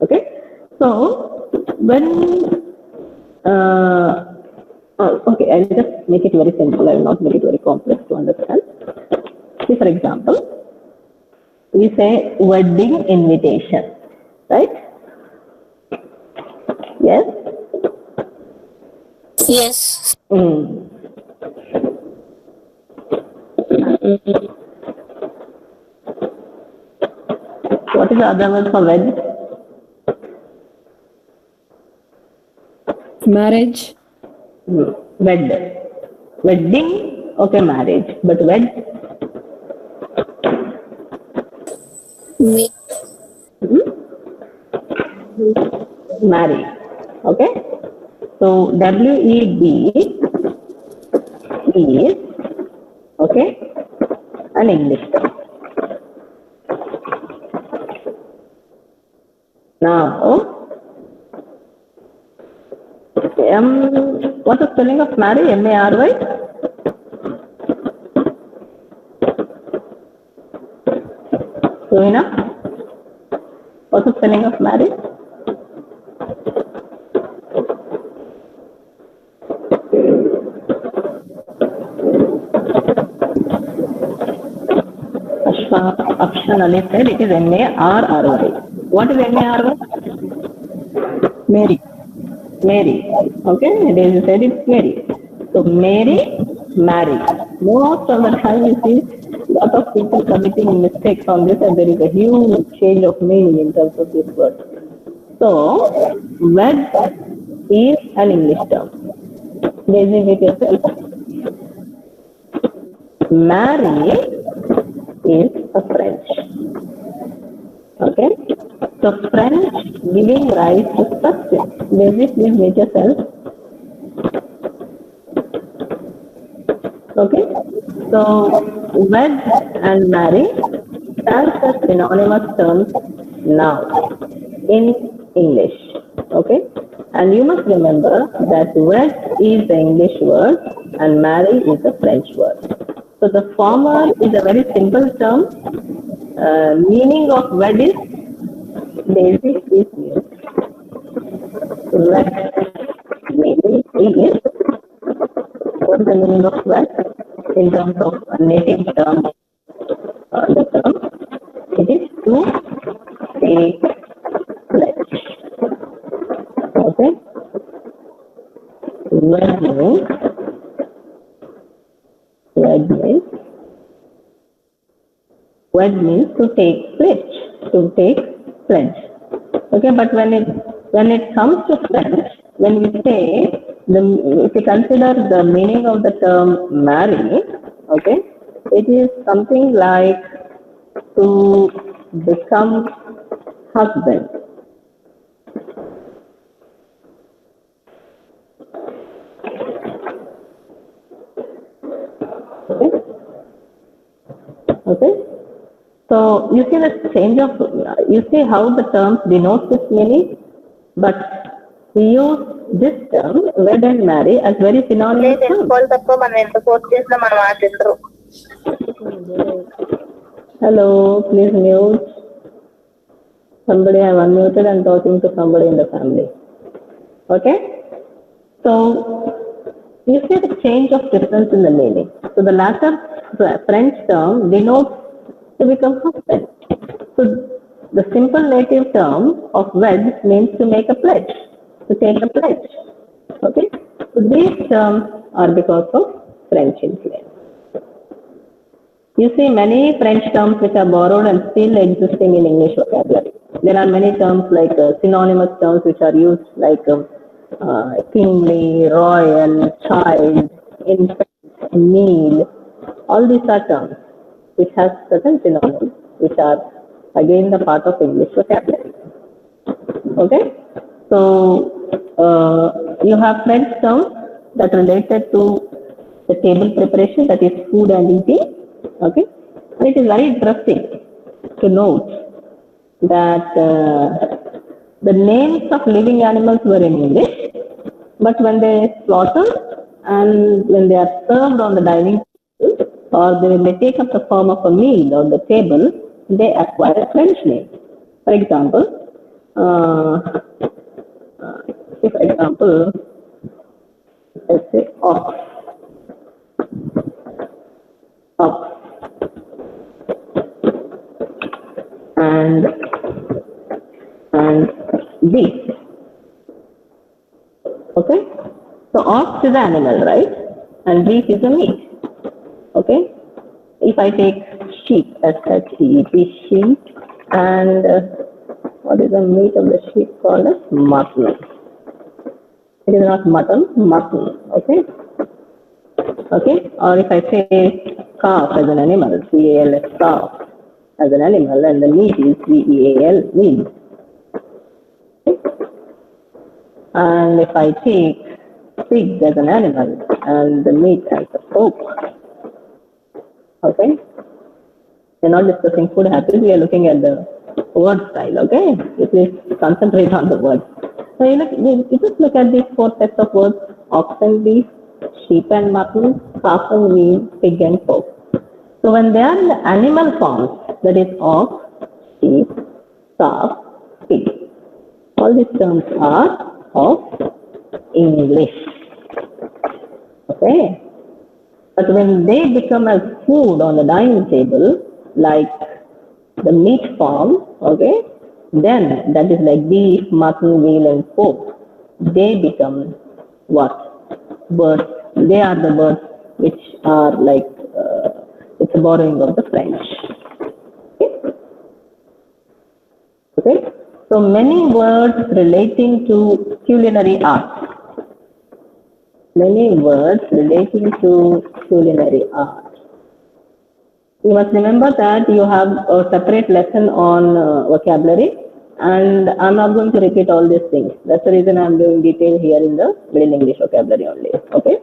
Okay, so when okay, I'll just make it very simple. I will not make it very complex to understand. See, for example, we say wedding invitation, right? Yes? Yes. What is the other word for wed? Marriage. Wed. Wedding, okay, marriage. But wed? Marry. Okay? So, W-E-D is, okay, an English term. Now, what's the spelling of marry? M-A-R-Y? Sohina? What's the spelling of marry? Akshan Ali said it is M-A-R-R-Y. What is M-A-R-Y? Mary. Mary. Okay, they said it's Mary. So Mary, marry. Most of the time you see a lot of people committing mistakes on this, and there is a huge change of meaning in terms of this word. So, wed is an English term. Raising it yourself. Marry is a French. Okay? So, French giving rise to such things. Basic, please make yourself. Okay? So, wed and marry stands as synonymous terms now in English. Okay? And you must remember that wed is the English word and marry is the French word. So the former is a very simple term. Meaning of wed is basic is new. Wed meaning is, what is the meaning of wed? In terms of a native term, the term, it is to take pledge. Okay? Wed means to take pledge. Okay, but when it comes to French, when we say if you consider the meaning of the term marry, okay, it is something like to become husband. Okay. So you see how the terms denote this meaning, but We use this term, wed and marry, as very synonymous terms. Hello, please mute. Somebody I have unmuted and talking to somebody in the family. Okay? So, you see the change of difference in the meaning. So, the latter French term denotes to become husband. So, the simple native term of wed means to make a pledge, to take a pledge. Okay? So, these terms are because of French influence. You see many French terms which are borrowed and still existing in English vocabulary. There are many terms like synonymous terms which are used like kingly, royal, child, infant, meal. All these are terms which have certain synonyms which are again the part of English vocabulary. Okay? So, you have French terms that related to the table preparation, that is food and eating. Okay? And it is very interesting to note that the names of living animals were in English, but when they slaughtered and when they are served on the dining table, or when they take up the form of a meal on the table, they acquire French names. For example, let's say ox, and beef. Okay? So ox is an animal, right? And beef is a meat. Okay? If I take sheep, S-H-E-E-P, sheep, and what is the meat of the sheep called as mutton. It is not mutton, mutton. Okay? Okay? Or if I say calf as an animal, C-A-L-F, calf as an animal, and the meat is V-E-A-L, meat. Okay? And if I take pig as an animal and the meat as a pork, okay? We're not discussing food habits, we are looking at the word style, okay? Please concentrate on the words. So you just look at these four sets of words: ox and beef, sheep and mutton, calf and veal, pig and pork. So when they are in the animal forms, that is ox, sheep, calf, pig, all these terms are of English. Okay? But when they become as food on the dining table, like the meat form, okay, then that is like beef, mutton, veal and pork, they become what? Birds. They are the birds which are like, it's a borrowing of the French. Okay? Okay? So many words relating to culinary art. Many words relating to culinary art. You must remember that you have a separate lesson on vocabulary, and I'm not going to repeat all these things. That's the reason I'm doing detail here in the Middle English vocabulary only. Okay?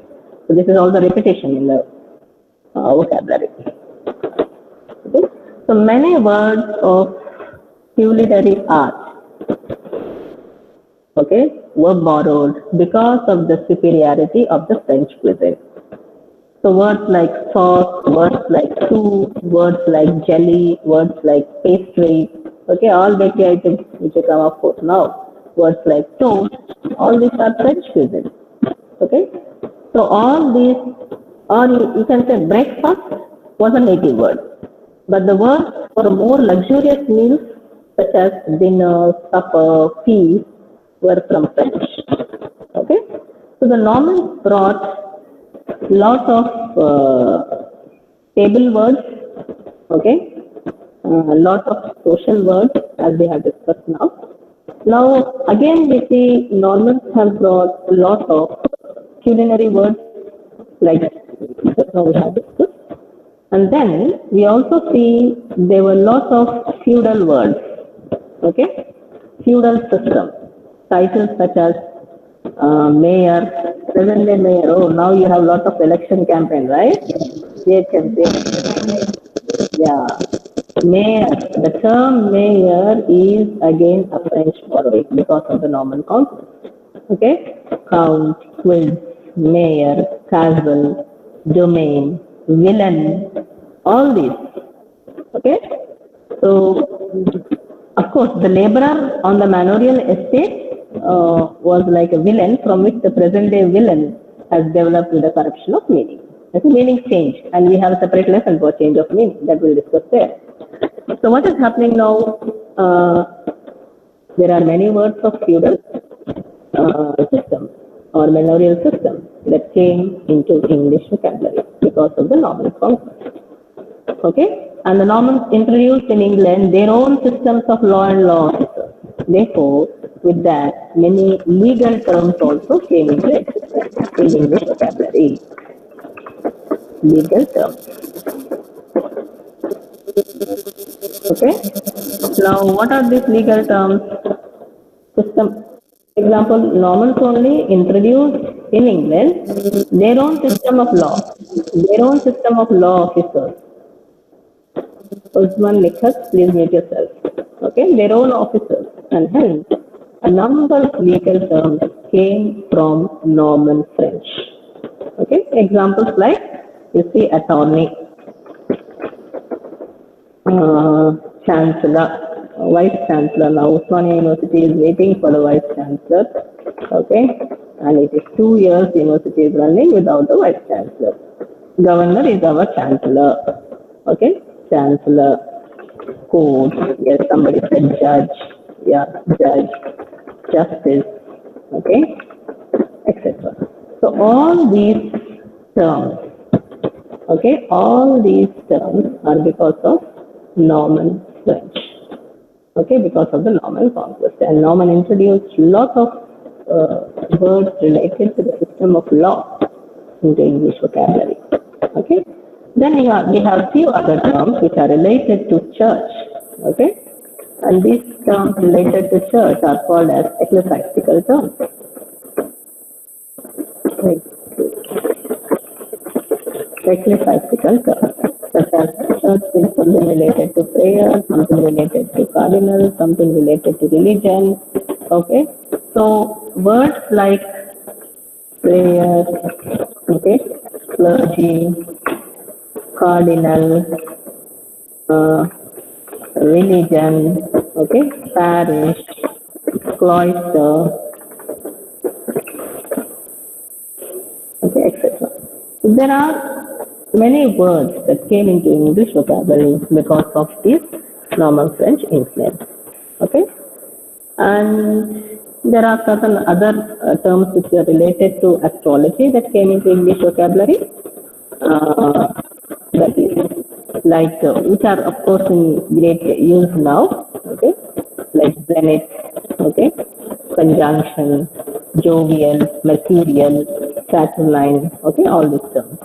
So this is all the repetition in the vocabulary. Okay? So many words of culinary art, okay, were borrowed because of the superiority of the French cuisine. So words like sauce, words like soup, words like jelly, words like pastry, okay, all bakery items which have come up forth now, words like toast, all these are French cuisine. Okay, so all these, or you can say breakfast was a native word, but the words for more luxurious meals such as dinner, supper, feast were from French. Okay, so the Normans brought lot of table words, okay, lot of social words as we have discussed now. Now again we see Normans have brought a lot of culinary words like just now we have discussed. And then we also see there were lots of feudal words, okay, feudal system, titles such as mayor, present-day mayor. Oh, now you have lot of election campaign, right? Yeah, mayor. The term mayor is again a French borrowing because of the Norman conquest. Okay, count, quiz, mayor, casual, domain, villain, all these. Okay, so of course the laborer on the manorial estate was like a villain from which the present day villain has developed with the corruption of meaning. Okay, meaning change, and we have a separate lesson for change of meaning that we'll discuss there. So what is happening now? There are many words of feudal system or manorial system that came into English vocabulary because of the Norman conquest. Okay, and the Normans introduced in England their own systems of law and law officers. Therefore, with that, many legal terms also came into existence in English vocabulary. Legal terms. Okay. Now, what are these legal terms? System. Example, Normans only introduced in England their own system of law, their own system of law officers. Usman Nikhat, please mute yourself. Okay, their own officers, and hence a number of legal terms came from Norman French. Okay, examples like you see attorney, chancellor, vice chancellor. Now Usmania University is waiting for the vice chancellor. Okay, and it is 2 years university is running without the vice chancellor. Governor is our chancellor. Okay, chancellor. Court. Yes, somebody said judge. Yeah, judge. Justice. Okay, etc. So all these terms. Okay, all these terms are because of Norman French. Okay, because of the Norman conquest. And Norman introduced lot of words related to the system of law into English vocabulary. Okay, then we have few other terms which are related to church. Okay, and these terms related to church are called as ecclesiastical terms. Ecclesiastical terms, such as church is something related to prayer, something related to cardinal, something related to religion. Okay, so words like prayer, okay, clergy, cardinal, religion, okay, parish, cloister, okay, etc. There are many words that came into English vocabulary because of this Norman French influence. Okay, and there are certain other terms which are related to astrology that came into English vocabulary. That is like which are of course in great use now. Okay, like zenith, okay, conjunction, jovial, mercurial, saturnine. Okay, all these terms.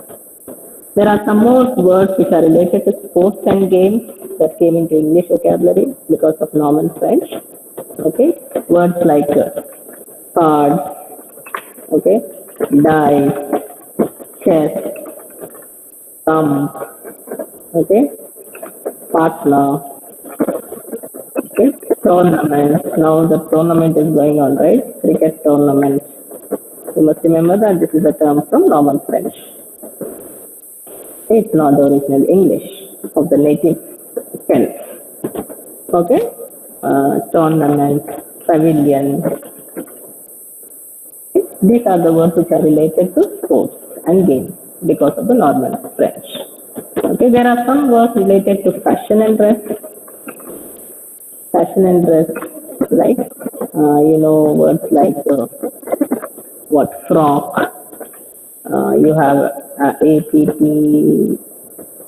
There are some more words which are related to sports and games that came into English vocabulary because of Norman French. Okay, words like cards, okay, dice, chess, thumb, okay, partner, okay, tournament. Now the tournament is going on, right? Cricket tournament. You must remember that this is a term from Norman French. It's not the original English of the native Celts. Okay, tournament, pavilion. These are the words which are related to sports and games because of the Norman French. Okay, there are some words related to fashion and dress. Fashion and dress, like words like what frock. You have APP,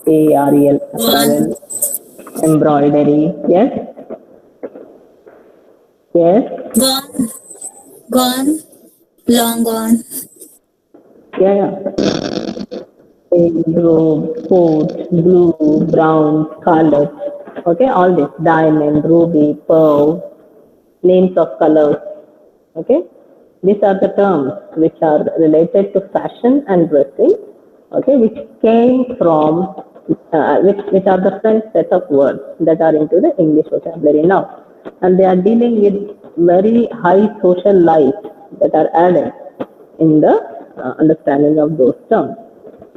AREL, apparel, embroidery. Yes. Yes. Gone, long gone. Yeah. Robe, coat, blue, brown, scarlet. Okay, all this diamond, ruby, pearl, names of colors. Okay, these are the terms which are related to fashion and dressing. Okay, which came from which are the French set of words that are into the English vocabulary now, and they are dealing with very high social life that are added in the understanding of those terms.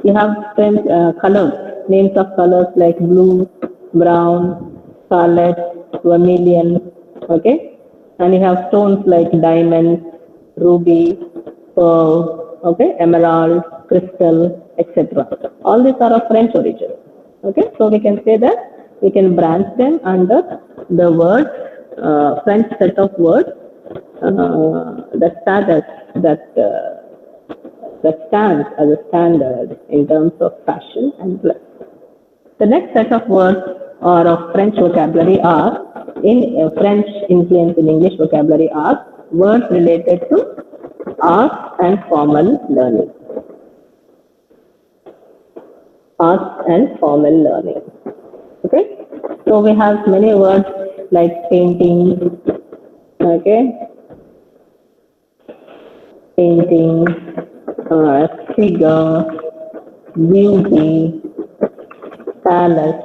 You have French colors, names of colors like blue, brown, scarlet, vermilion, okay? And you have stones like diamond, ruby, pearl, okay, emerald, crystal, etc. All these are of French origin. Okay, so we can say that we can branch them under the word French set of words that stands as a standard in terms of fashion and dress. The next set of words or of French vocabulary are in French influence in English vocabulary are words related to art and formal learning. Art and formal learning. Okay, so we have many words like painting, okay, painting, figure, beauty, palace,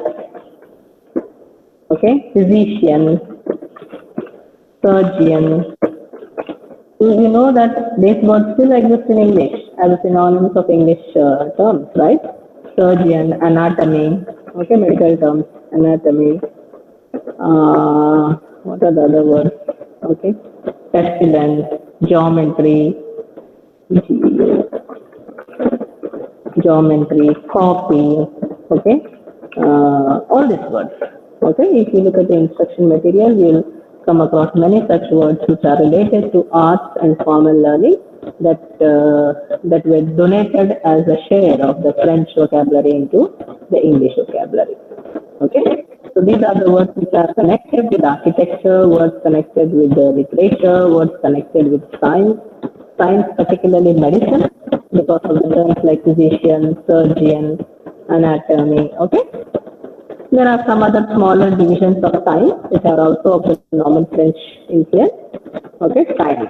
okay, physician, surgeon. You know that these words still exist in English as synonyms of English terms, right? Surgeon, anatomy, okay, medical terms, anatomy. What are the other words? Okay, pestilence, geometry, copy, okay, all these words. Okay, if you look at the instruction material, you'll come across many such words which are related to arts and formal learning that were donated as a share of the French vocabulary into the English vocabulary. Okay, so these are the words which are connected with architecture, words connected with literature, words connected with science, particularly medicine, because of the terms like physician, surgeon, anatomy. Okay. There are some other smaller divisions of science which are also of the normal French influence. Okay, science.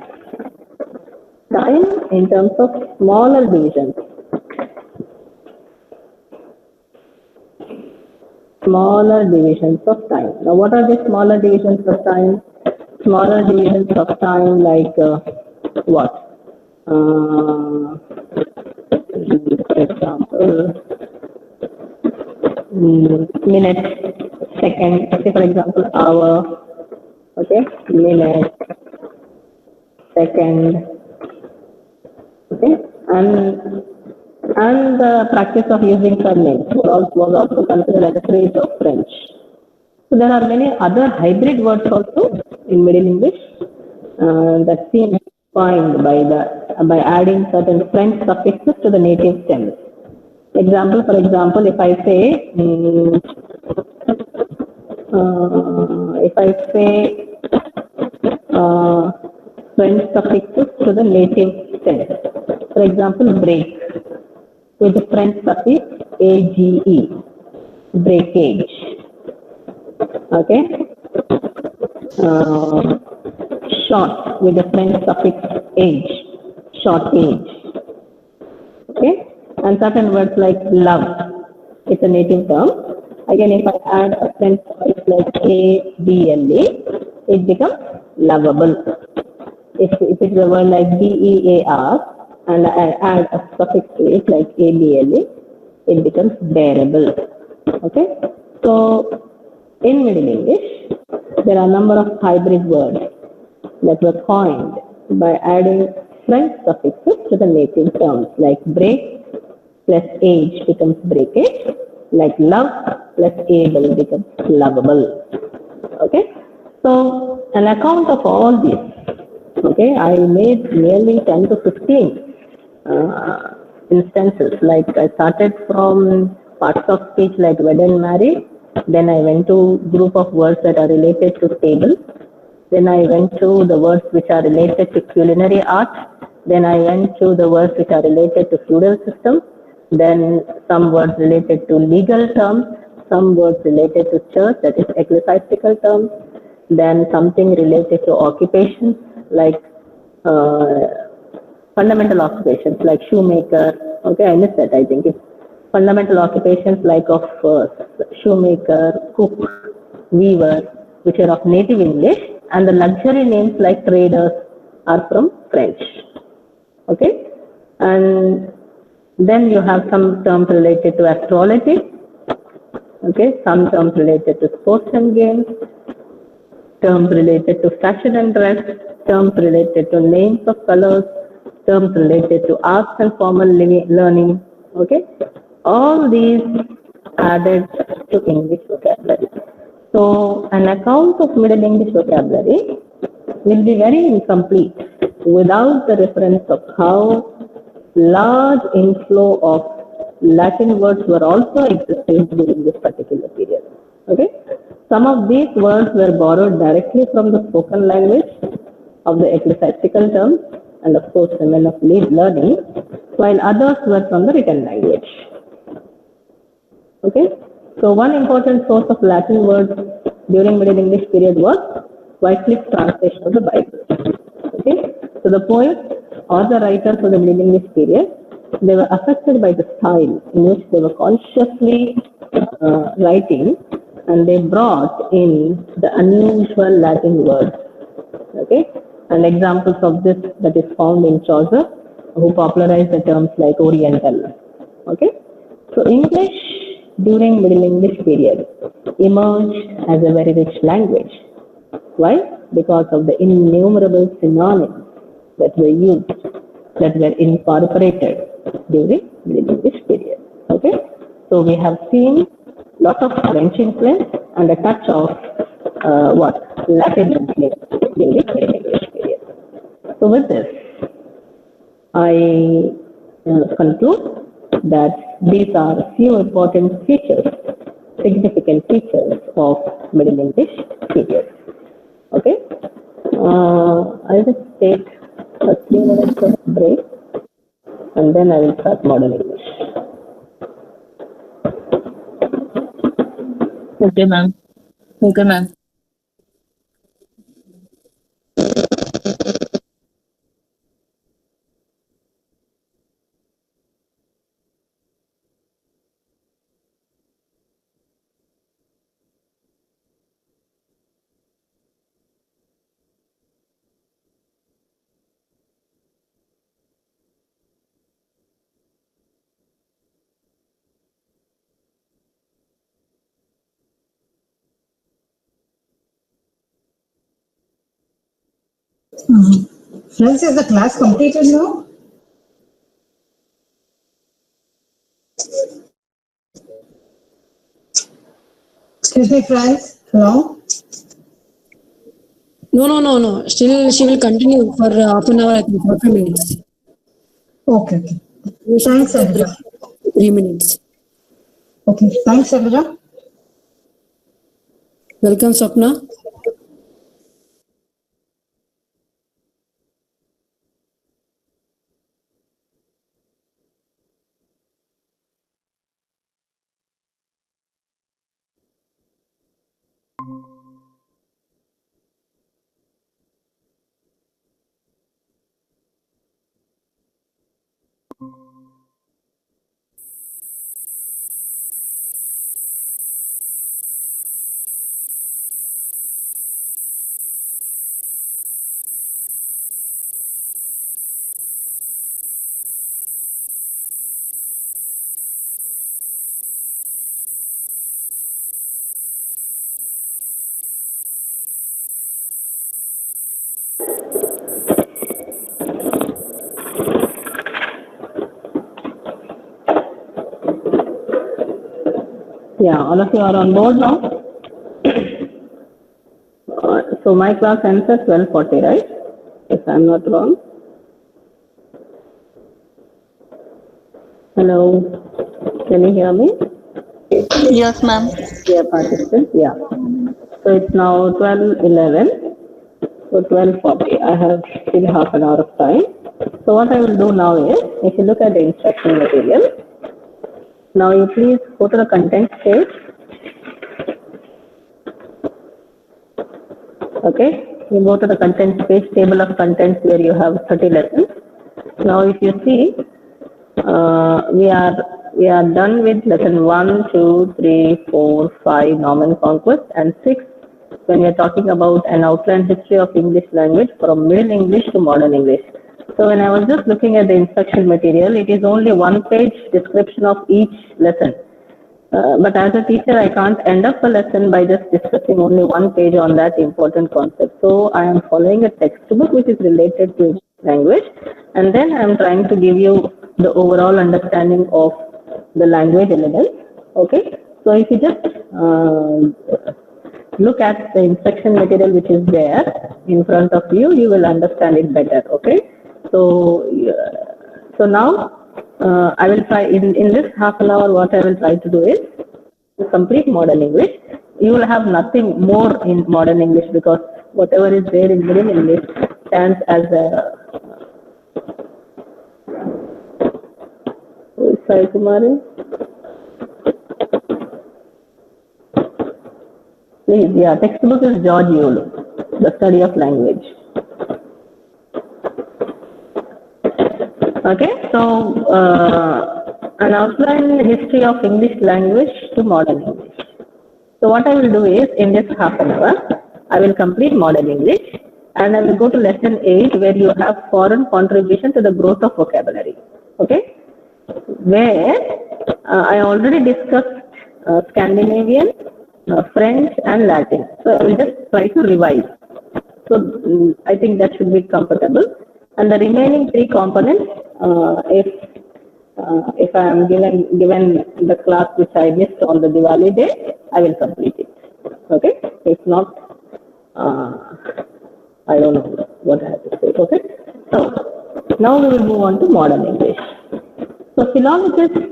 Science in terms of smaller divisions. Smaller divisions of time. Now, what are the smaller divisions of time? Smaller divisions of time like what? For example, minute, second. Say for example, hour. Okay, minute, second. Okay, and the practice of using surnames was also considered as a trait of French. So there are many other hybrid words also in Middle English that seem defined by adding certain French suffixes to the native stems. Example, for example, if I say French suffixes to the native stems. For example, break with the French suffix age, breakage. Okay. Short with the French suffix age, shortage. Okay. And certain words like love, it's a native term. Again, if I add a French suffix like able, it becomes lovable. If it is a word like bear and I add a suffix to it like able, it becomes bearable. Okay. So in Middle English, there are a number of hybrid words that were coined by adding French suffixes to the native terms like break plus age becomes breakage, like love plus able becomes lovable. Okay, so an account of all this, okay, I made nearly 10 to 15 instances. Like I started from parts of speech like wed and married, then I went to group of words that are related to table, then I went to the words which are related to culinary art, then I went to the words which are related to feudal system, then some words related to legal terms, some words related to church, that is ecclesiastical terms, then something related to occupations like fundamental occupations like shoemaker. Okay, I missed that. I think it's fundamental occupations like of shoemaker, cook, weaver, which are of native English, and the luxury names like traders, are from French. Okay, and then you have some terms related to astrology. Okay, some terms related to sports and games, terms related to fashion and dress, terms related to names of colors, terms related to arts and formal learning. Okay, all these added to English vocabulary. So an account of Middle English vocabulary will be very incomplete without the reference of how large inflow of Latin words were also existing during this particular period. Okay, some of these words were borrowed directly from the spoken language of the ecclesiastical terms and of course the men of learning, while others were from the written language. Okay, so one important source of Latin words during Middle English period was Wycliffe's translation of the Bible. Okay, so the poets or the writers of the Middle English period, they were affected by the style in which they were consciously writing, and they brought in the unusual Latin words. Okay, and examples of this that is found in Chaucer, who popularized the terms like Oriental. Okay, so English during Middle English period emerged as a very rich language. Why? Because of the innumerable synonyms that were used, that were incorporated during Middle English period. Okay, so we have seen lot of French influence and a touch of Latin influence during Middle English period. So with this, I conclude that these are a few important features, significant features of Middle English period. Okay, I'll just take a few minutes of break and then I will start modern English. Okay, ma'am. Okay, ma'am. Friends, is the class completed now? Excuse me, friends. Hello? No. Still, she will continue for half an hour, I think, 40 minutes. Okay. Thanks, Sarija. 3 minutes. Okay, thanks, Sarija. Welcome, Swapna. Yeah, all of you are on board now. So my class ends at 12:40, right? If I'm not wrong. Hello, can you hear me? Yes, ma'am. Yeah, participants. Yeah. So it's now 12:11. So 12:40. I have still half an hour of time. So what I will do now is, if you look at the instruction material, now you please go to the content page. Okay, you go to the content page, table of contents, where you have 30 lessons. Now if you see, we are done with lesson 1, 2, 3, 4, 5 norm and conquest, and 6 when we are talking about an outline history of English language from Middle English to Modern English. So when I was just looking at the instruction material, it is only one-page description of each lesson. But as a teacher, I can't end up a lesson by just discussing only one page on that important concept. So I am following a textbook which is related to language, and then I am trying to give you the overall understanding of the language elements. Okay, so if you just look at the instruction material which is there in front of you, you will understand it better. Okay, so now I will try in this half an hour. What I will try to do is to complete Modern English. You will have nothing more in Modern English because whatever is there in Middle English stands as a. Who is Sai Kumari? Please, yeah, textbook is George Yule, The Study of Language. Okay, so an outline history of English language to Modern English. So what I will do is, in this half an hour, I will complete Modern English and I will go to lesson 8 where you have foreign contribution to the growth of vocabulary. Okay, where I already discussed Scandinavian, French and Latin. So I will just try to revise. So I think that should be comfortable. And the remaining 3 components, if I am given the class which I missed on the Diwali day, I will complete it. Okay. If not, I don't know what I have to say. Okay. So now we will move on to Modern English. So philologists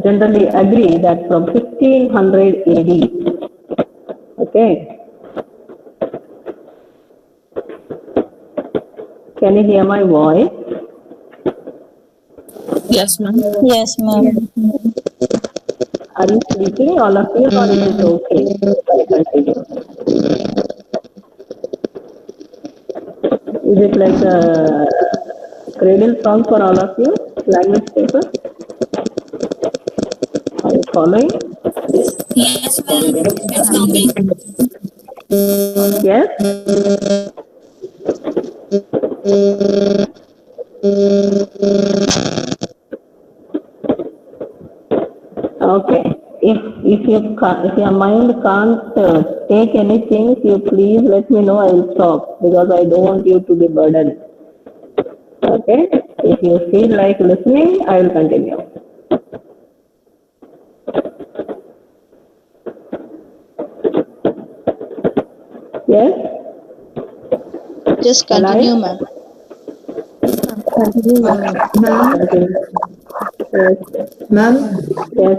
generally agree that from 1500 AD, okay, can you hear my voice? Yes, ma'am. Yes, ma'am. Are you speaking, all of you, or is it okay? I continue. Is it like a cradle song for all of you? Language paper? Are you following? Yes, ma'am. It's coming. Yes? Okay. If your mind can't take anything, you please let me know. I will stop because I don't want you to be burdened. Okay. If you feel like listening, I will continue. Yes. Just continue, ma'am. Continue. Yes. Ma'am,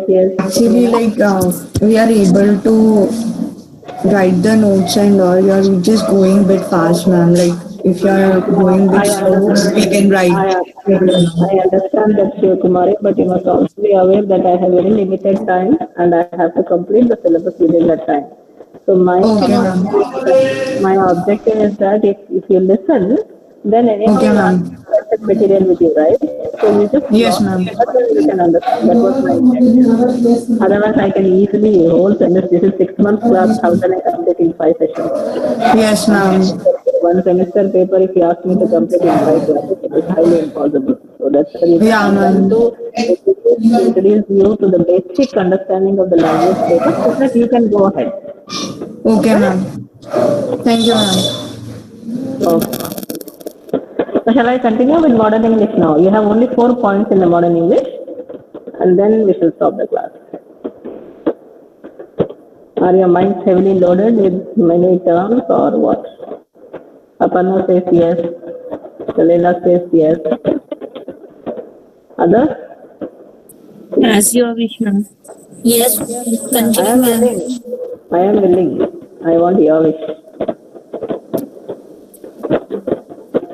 Yes. actually, like, we are able to write the notes and all. You are just going a bit fast, ma'am. Like, if you are going a bit slow, we can write. I understand that, Shivakumari, but you must also be aware that I have very limited time and I have to complete the syllabus within that time. So my objective is that if you listen, then anyhow Okay, ma'am. material with you, right? So you just Yes, ma'am. you can understand. That was my intention. Otherwise, I can easily whole semester. This is 6 months class. How can I complete in 5 sessions? Yes, ma'am. One semester paper, if you ask me to complete in 5 classes, it is highly impossible. So that's the reason Yeah, I'm trying ma'am. to introduce you to the basic understanding of the language paper so that you can go ahead. Okay, ma'am. Thank you, ma'am. Okay. So shall I continue with Modern English now? You have only 4 points in the Modern English and then we shall stop the class. Are your minds heavily loaded with many terms or what? Aparna says yes. Selena says yes. Others? As your wish, ma'am. Yes, I am willing. I am willing. I want your wish.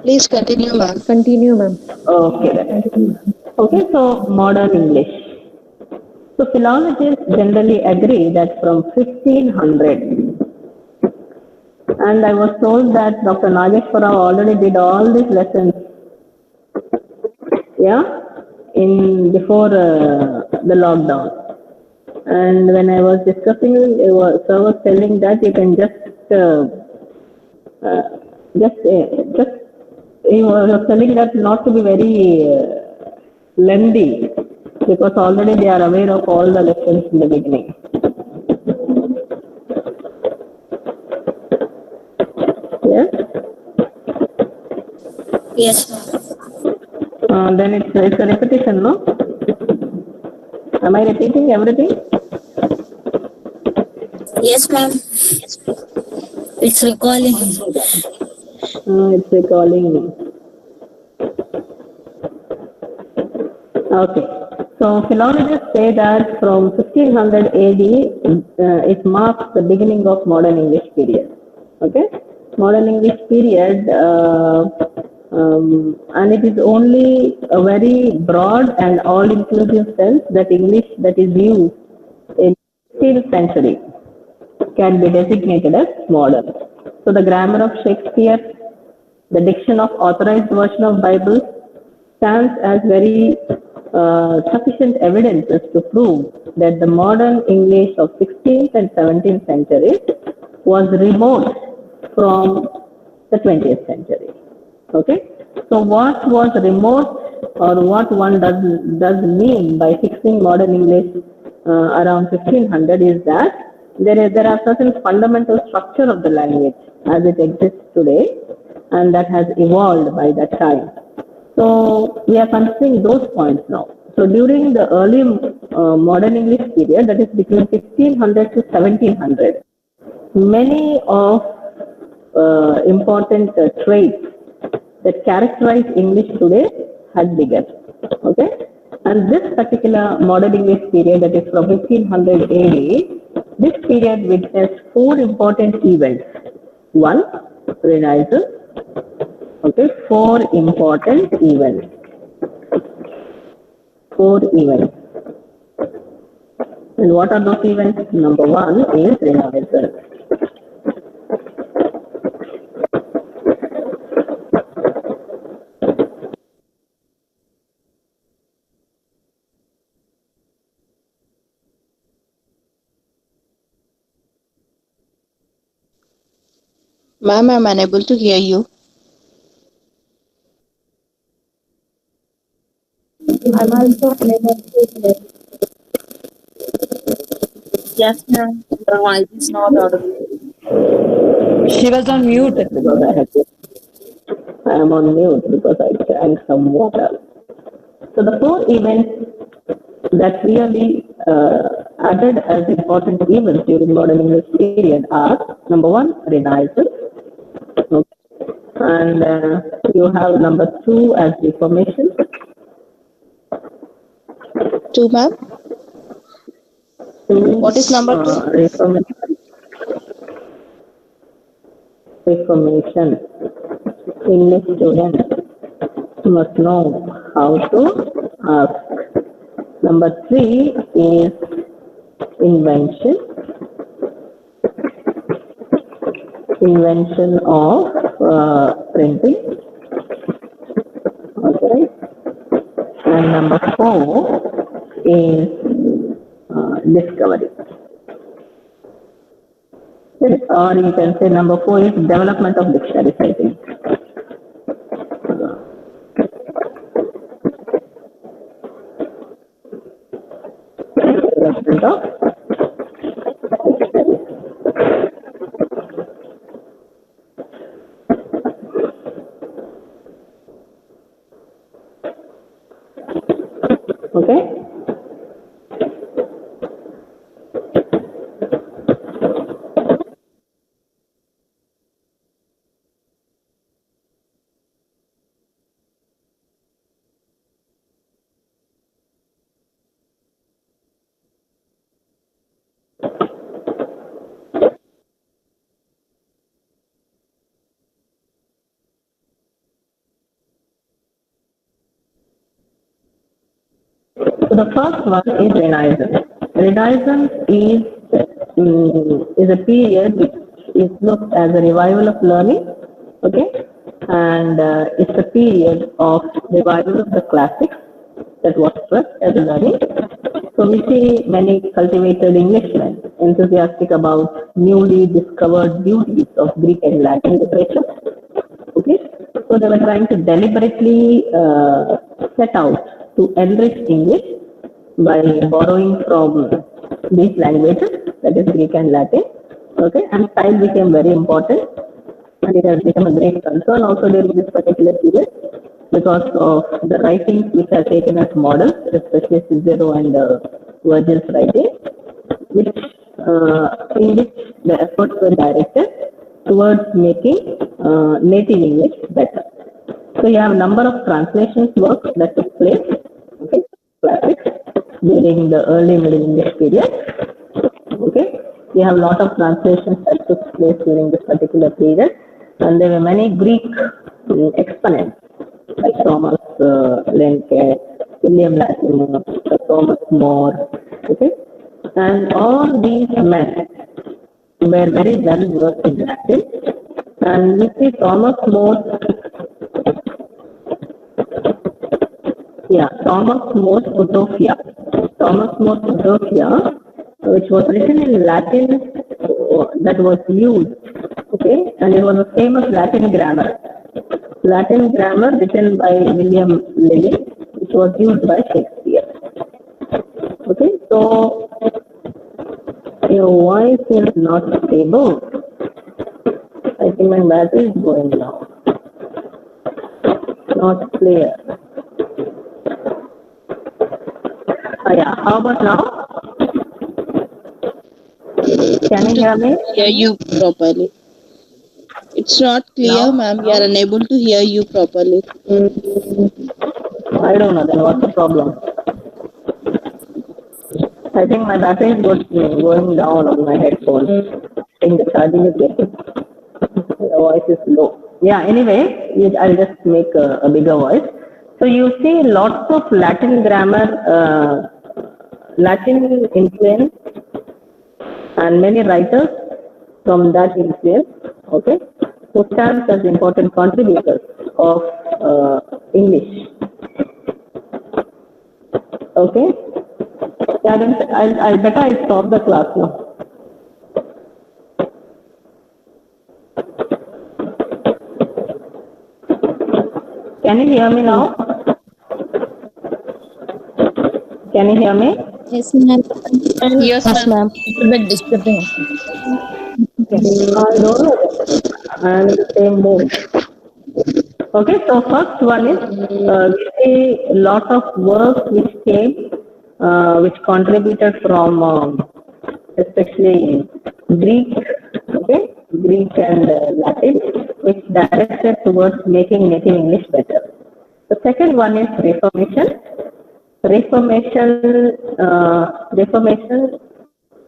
Please continue, ma'am. Continue, ma'am. Okay. Then. Okay, so Modern English. So philologists generally agree that from 1500, and I was told that Dr. Nageshwara already did all these lessons, yeah, in before the lockdown. And when I was discussing, sir was telling that you can just he was telling that not to be very lengthy because already they are aware of all the lessons in the beginning. Yes. Yes. Then it's a repetition, no? Am I repeating everything? Yes, ma'am. It's recalling. It's recalling. Okay. So philologists say that from 1500 AD, it marks the beginning of modern English period. Okay. Modern English period, and it is only a very broad and all-inclusive sense that English that is used in 16th century can be designated as modern. So the grammar of Shakespeare, the diction of authorized version of Bible stands as very sufficient evidences to prove that the modern English of 16th and 17th centuries was remote from the 20th century. Okay, so what was remote, or what one does mean by fixing modern English around 1500 is that there are certain fundamental structure of the language as it exists today, and that has evolved by that time. So we are considering those points now. So during the early modern English period, that is between 1600 to 1700, many of important traits that characterize English today had begun. Okay, and this particular modern English period, that is from 1500 AD, this period witnessed four important events. One, Renaissance. Okay, four important events. Four events. And what are those events? Number one is Renaissance. Ma'am, I'm unable to hear you. I'm also unable to hear. Yes, ma'am. Your voice is not audible. She was on mute. Because I am on mute because I drank some water. So the four events that really added as important events during modern English period are, number one, Renaissance. Okay. And you have number two as Reformation. Two, ma'am. What is number two? Reformation. Reformation. English students must know how to ask. Number three is invention. Invention of printing. Okay. And number four is discovery. Or you can say number four is development of dictionaries, I think. Development of dictionaries. Okay. So the first one is Renaissance. Renaissance is a period which is looked as a revival of learning, okay, and it's a period of revival of the classics, that was first as a learning. So we see many cultivated Englishmen enthusiastic about newly discovered beauties of Greek and Latin literature. Okay, so they were trying to deliberately set out to enrich English by borrowing from these languages, that is Greek and Latin. Okay, and style became very important, and it has become a great concern also during this particular period because of the writings which are taken as models, especially Cicero and Virgil's writing, which in which the efforts were directed towards making native English better. So you have a number of translations works that took place, okay, classics, during the early Middle English period. Okay, we have a lot of translations that took place during this particular period, and there were many Greek exponents like Thomas Lenke, William Latimer, Thomas More. Okay, and all these men were very well versed in Latin, and we see Thomas More. Yeah, Thomas More's Utopia. Thomas More's Utopia, which was written in Latin, that was used, okay, and it was a famous Latin grammar. Latin grammar written by William Lilly, which was used by Shakespeare. Okay, so your voice is not stable. I think my battery is going down. Not clear. Yeah, how about now? Can you hear me? Hear you properly. It's not clear, ma'am. We are unable to hear you properly. I don't know, then what's the problem? I think my battery is going down on my headphones. I think the charging is getting, the voice is low. Yeah, anyway, I'll just make a bigger voice. So you see lots of Latin grammar, Latin influence, and many writers from that influence, okay, who stand as important contributors of English. Okay, yeah, then I better I stop the class now. Can you hear me now? Can you hear me? Yes, ma'am. Yes, ma'am. It's a bit disturbing. I don't know. I'm in the same mood. Okay, so first one is we see a lot of work which came, which contributed from especially Greek, okay, Greek and Latin, which directed towards making native English better. The second one is Reformation. Reformation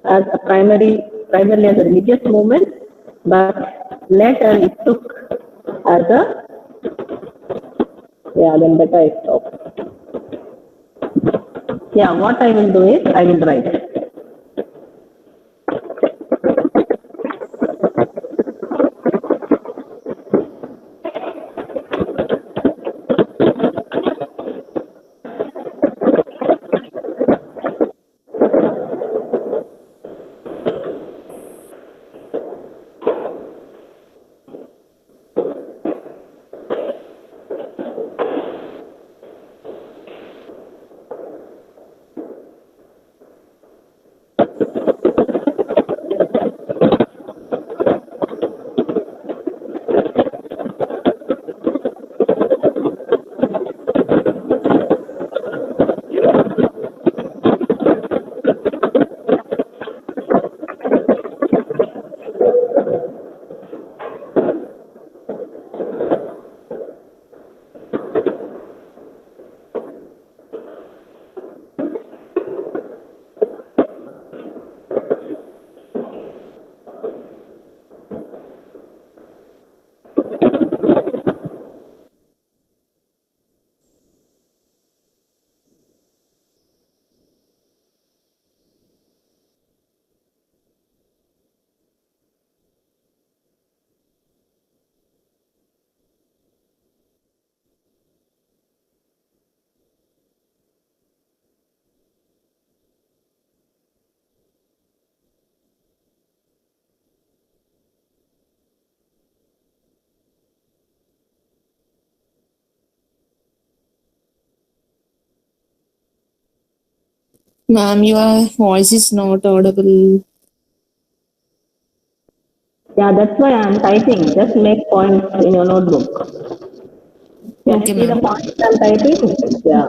as a primarily as a religious movement, but later it took as a, yeah, then better I stop. Yeah, what I will do is I will write. Ma'am, your voice is not audible. Yeah, that's why I'm typing. Just make points in your notebook. Can you Okay, see the ma'am. points I'm typing? Yeah.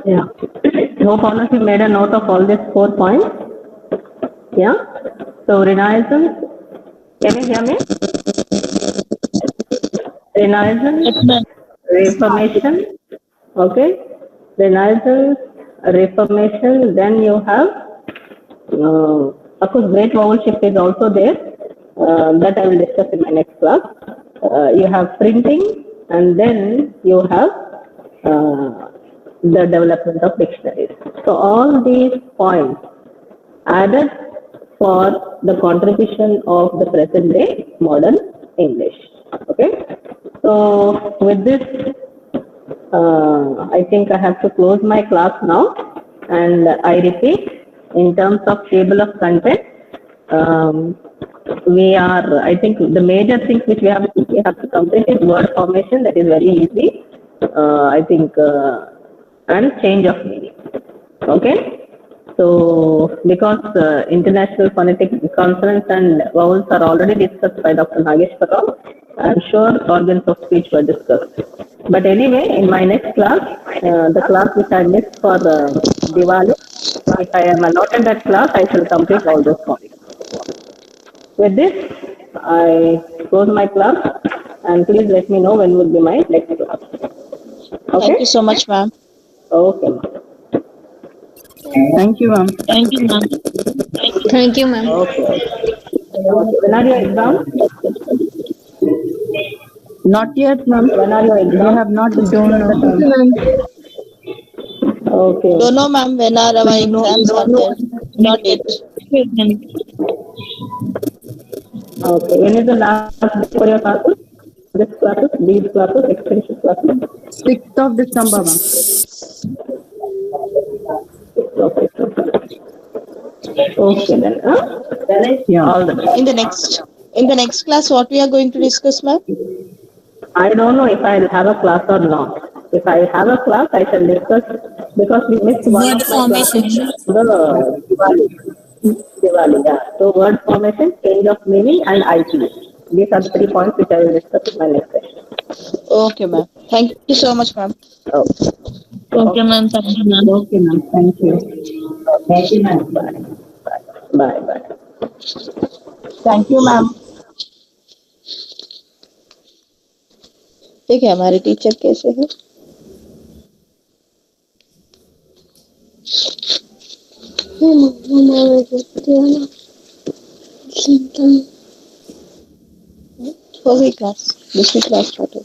Yeah. Hope all of you made a note of all these 4 points. Yeah. So renaissance. Can you hear me? Renaissance, Yes, ma'am. Reformation. Okay. Renaissance, Reformation. Then you have, of course, Great Vowel Shift is also there. That I will discuss in my next class. You have printing, and then you have the development of dictionaries. So all these points added for the contribution of the present day modern English. Okay. So with this, I think I have to close my class now, and I repeat, in terms of table of content, um, we are, I think the major things which we have to complete is word formation, that is very easy, I think, and change of meaning. Okay. So, because international phonetic consonants and vowels are already discussed by Dr. Nageshwar Rao, I'm sure organs of speech were discussed. But anyway, in my next class, the class which I missed for Diwali, if I am allotted that class, I shall complete all those points. With this, I close my class, and please let me know when will be my next class. Thank you Okay? so much, ma'am. Okay, ma'am. Thank you, ma'am. Thank you, ma'am. Thank you, ma'am. Okay. Okay. When are your exams? Not yet, ma'am. When are your We exams? have not Don't discussed know, the Okay, time. ma'am. ma'am. Okay. Don't know, ma'am, when are So our you know, you exams are don't know. there. Not yet. Okay, ma'am. Okay. When is the last day for your classes? This classes, these classes, extension classes. 6th of December, ma'am. Okay. Okay then. Yeah. All the best. In the next class, what we are going to discuss, ma'am? I don't know if I'll have a class or not. If I have a class, I shall discuss, because we missed one Word of my classes, formation. the Diwali. Diwali, yeah. So word formation, change of meaning, and IP. These are the 3 points which I will discuss in my next session. Okay, ma'am. Thank you so much, ma'am. Okay. Okay, ma'am. Thank you, ma'am. Okay, ma'am. Thank you. Thank you, ma'am. Bye. Bye. Bye. Thank you, ma'am. ठीक है हमारे teacher कैसे हैं हो गई class दूसरी class start हो